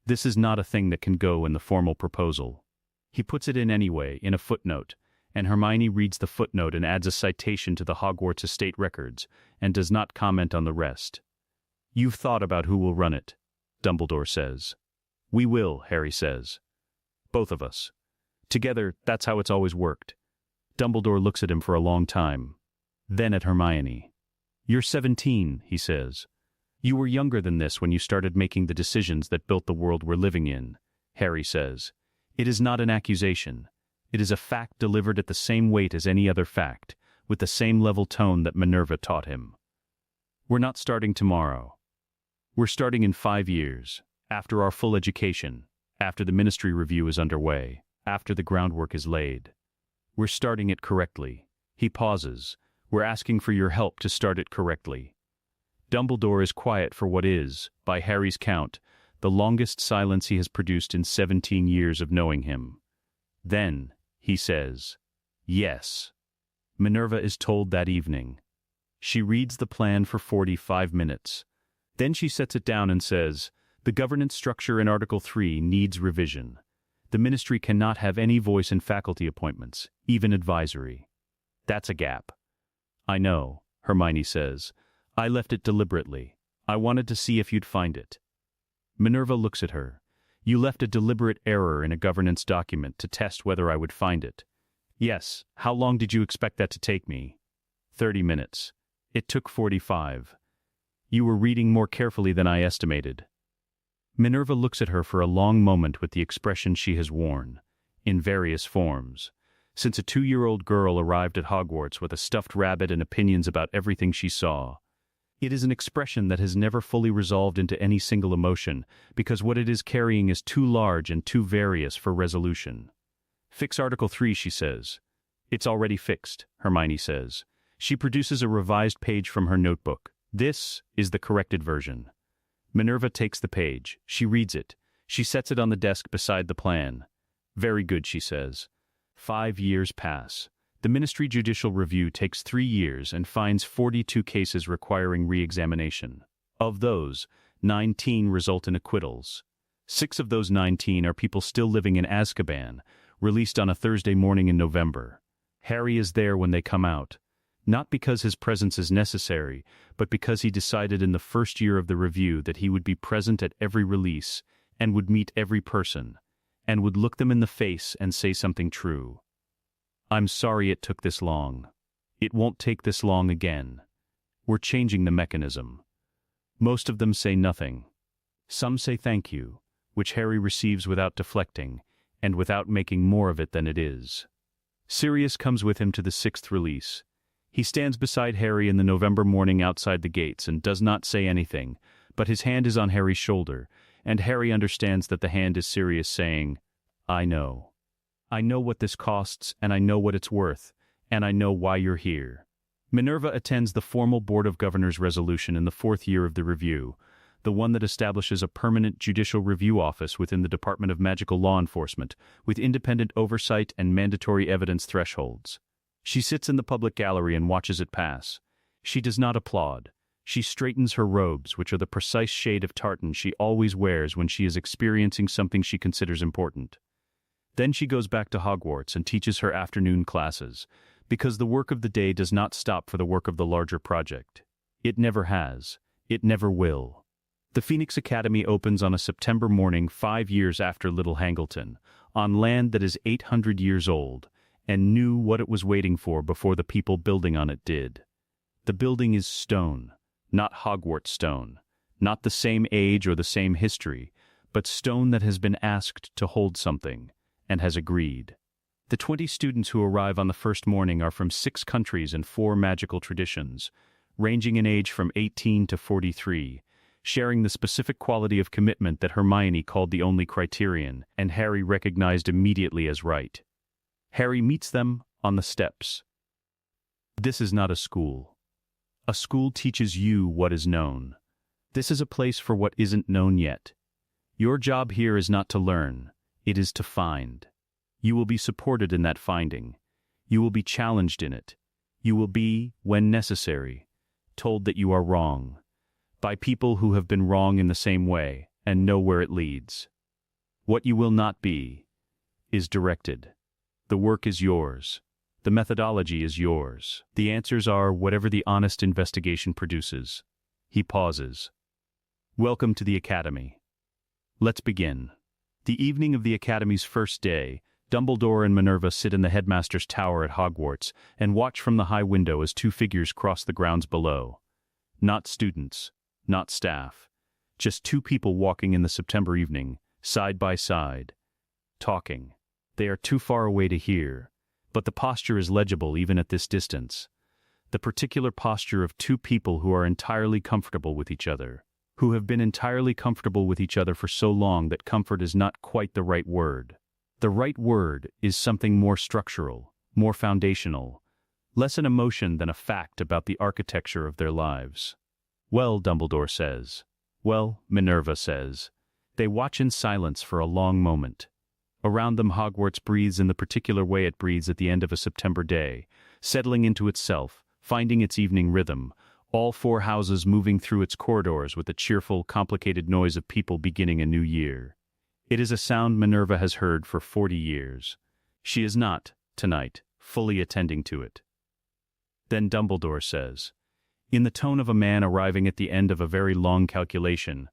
This is not a thing that can go in the formal proposal. He puts it in anyway, in a footnote, and Hermione reads the footnote and adds a citation to the Hogwarts estate records, and does not comment on the rest. You've thought about who will run it, Dumbledore says. We will, Harry says. Both of us. Together, that's how it's always worked. Dumbledore looks at him for a long time. Then at Hermione. "You're 17, he says. "You were younger than this when you started making the decisions that built the world we're living in," Harry says. "It is not an accusation. It is a fact delivered at the same weight as any other fact, with the same level tone that Minerva taught him. We're not starting tomorrow. We're starting in 5 years, after our full education, after the ministry review is underway, after the groundwork is laid. We're starting it correctly." He pauses. "We're asking for your help to start it correctly." Dumbledore is quiet for what is, by Harry's count, the longest silence he has produced in 17 years of knowing him. Then, he says, "Yes." Minerva is told that evening. She reads the plan for 45 minutes. Then she sets it down and says, "The governance structure in Article 3 needs revision. The ministry cannot have any voice in faculty appointments, even advisory." That's a gap. "I know," Hermione says. "I left it deliberately. I wanted to see if you'd find it." Minerva looks at her. "You left a deliberate error in a governance document to test whether I would find it." "Yes. How long did you expect that to take me?" 30 minutes. It took 45. "You were reading more carefully than I estimated." Minerva looks at her for a long moment with the expression she has worn, in various forms, since a 2-year-old girl arrived at Hogwarts with a stuffed rabbit and opinions about everything she saw. It is an expression that has never fully resolved into any single emotion, because what it is carrying is too large and too various for resolution. "Fix Article 3, she says. "It's already fixed," Hermione says. She produces a revised page from her notebook. "This is the corrected version." Minerva takes the page. She reads it. She sets it on the desk beside the plan. "Very good," she says. 5 years pass. The Ministry Judicial Review takes 3 years and finds 42 cases requiring re-examination. Of those, 19 result in acquittals. 6 of those 19 are people still living in Azkaban, released on a Thursday morning in November. Harry is there when they come out. Not because his presence is necessary, but because he decided in the first year of the review that he would be present at every release, and would meet every person, and would look them in the face and say something true. "I'm sorry it took this long. It won't take this long again. We're changing the mechanism." Most of them say nothing. Some say thank you, which Harry receives without deflecting, and without making more of it than it is. Sirius comes with him to the 6th release. He stands beside Harry in the November morning outside the gates and does not say anything, but his hand is on Harry's shoulder, and Harry understands that the hand is Sirius saying, "I know. I know what this costs, and I know what it's worth, and I know why you're here." Minerva attends the formal Board of Governors resolution in the 4th year of the review, the one that establishes a permanent judicial review office within the Department of Magical Law Enforcement, with independent oversight and mandatory evidence thresholds. She sits in the public gallery and watches it pass. She does not applaud. She straightens her robes, which are the precise shade of tartan she always wears when she is experiencing something she considers important. Then she goes back to Hogwarts and teaches her afternoon classes, because the work of the day does not stop for the work of the larger project. It never has. It never will. The Phoenix Academy opens on a September morning 5 years after Little Hangleton, on land that is 800 years old, and knew what it was waiting for before the people building on it did. The building is stone, not Hogwarts stone, not the same age or the same history, but stone that has been asked to hold something, and has agreed. The 20 students who arrive on the first morning are from 6 countries and 4 magical traditions, ranging in age from 18 to 43, sharing the specific quality of commitment that Hermione called the only criterion, and Harry recognized immediately as right. Harry meets them on the steps. This is not a school. A school teaches you what is known. This is a place for what isn't known yet. Your job here is not to learn, it is to find. You will be supported in that finding. You will be challenged in it. You will be, when necessary, told that you are wrong, by people who have been wrong in the same way and know where it leads. What you will not be is directed. The work is yours. The methodology is yours. The answers are whatever the honest investigation produces. He pauses. Welcome to the Academy. Let's begin. The evening of the Academy's first day, Dumbledore and Minerva sit in the headmaster's tower at Hogwarts and watch from the high window as two figures cross the grounds below. Not students, not staff. Just two people walking in the September evening, side by side, talking. They are too far away to hear, but the posture is legible even at this distance. The particular posture of two people who are entirely comfortable with each other, who have been entirely comfortable with each other for so long that comfort is not quite the right word. The right word is something more structural, more foundational, less an emotion than a fact about the architecture of their lives. Well, Dumbledore says. Well, Minerva says. They watch in silence for a long moment. Around them Hogwarts breathes in the particular way it breathes at the end of a September day, settling into itself, finding its evening rhythm, all four houses moving through its corridors with the cheerful, complicated noise of people beginning a new year. It is a sound Minerva has heard for 40 years. She is not, tonight, fully attending to it. Then Dumbledore says, in the tone of a man arriving at the end of a very long calculation,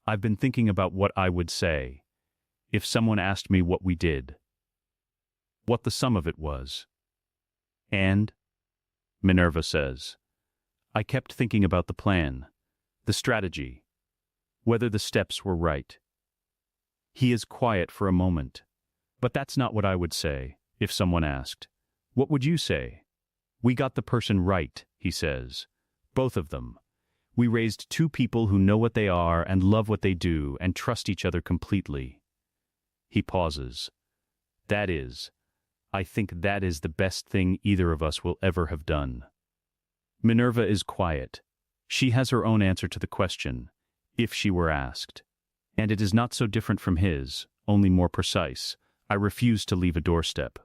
I've been thinking about what I would say if someone asked me what we did, what the sum of it was. And, Minerva says, I kept thinking about the plan, the strategy, whether the steps were right. He is quiet for a moment. But that's not what I would say, if someone asked. What would you say? We got the person right, he says. Both of them. We raised two people who know what they are and love what they do and trust each other completely. He pauses. That is, I think that is the best thing either of us will ever have done. Minerva is quiet. She has her own answer to the question, if she were asked. And it is not so different from his, only more precise. I refuse to leave a doorstep.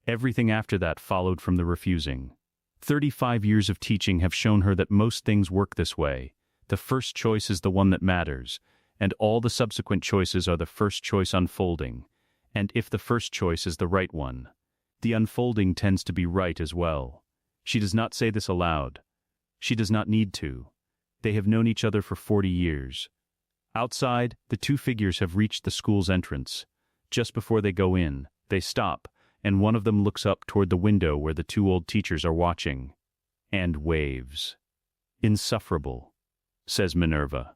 Everything after that followed from the refusing. 35 years of teaching have shown her that most things work this way. The first choice is the one that matters, and all the subsequent choices are the first choice unfolding. And if the first choice is the right one, the unfolding tends to be right as well. She does not say this aloud. She does not need to. They have known each other for 40 years. Outside, the two figures have reached the school's entrance. Just before they go in, they stop, and one of them looks up toward the window where the two old teachers are watching, and waves. Insufferable, says Minerva.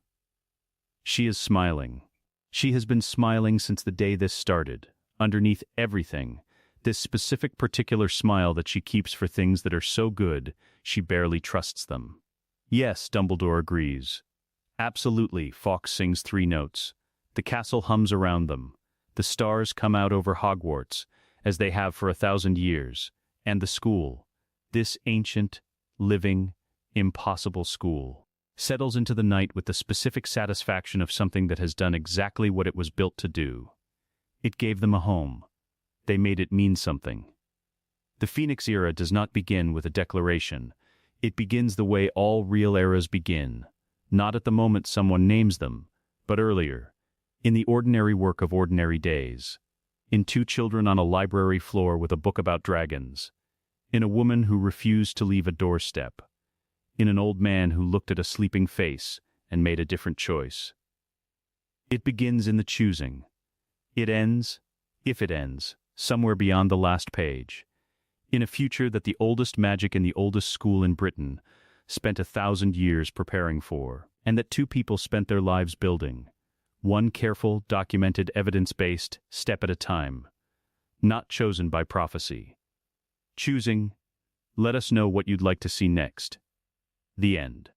She is smiling. She has been smiling since the day this started, underneath everything, this specific particular smile that she keeps for things that are so good, she barely trusts them. Yes, Dumbledore agrees. Absolutely, Fawkes sings 3 notes. The castle hums around them. The stars come out over Hogwarts, as they have for 1,000 years, and the school, this ancient, living, impossible school, settles into the night with the specific satisfaction of something that has done exactly what it was built to do. It gave them a home. They made it mean something. The Phoenix era does not begin with a declaration. It begins the way all real eras begin. Not at the moment someone names them, but earlier, in the ordinary work of ordinary days, in 2 children on a library floor with a book about dragons, in a woman who refused to leave a doorstep, in an old man who looked at a sleeping face and made a different choice. It begins in the choosing. It ends, if it ends, somewhere beyond the last page, in a future that the oldest magic in the oldest school in Britain spent 1,000 years preparing for, and that 2 people spent their lives building, one careful, documented, evidence-based, step at a time, not chosen by prophecy. Choosing, let us know what you'd like to see next. The end.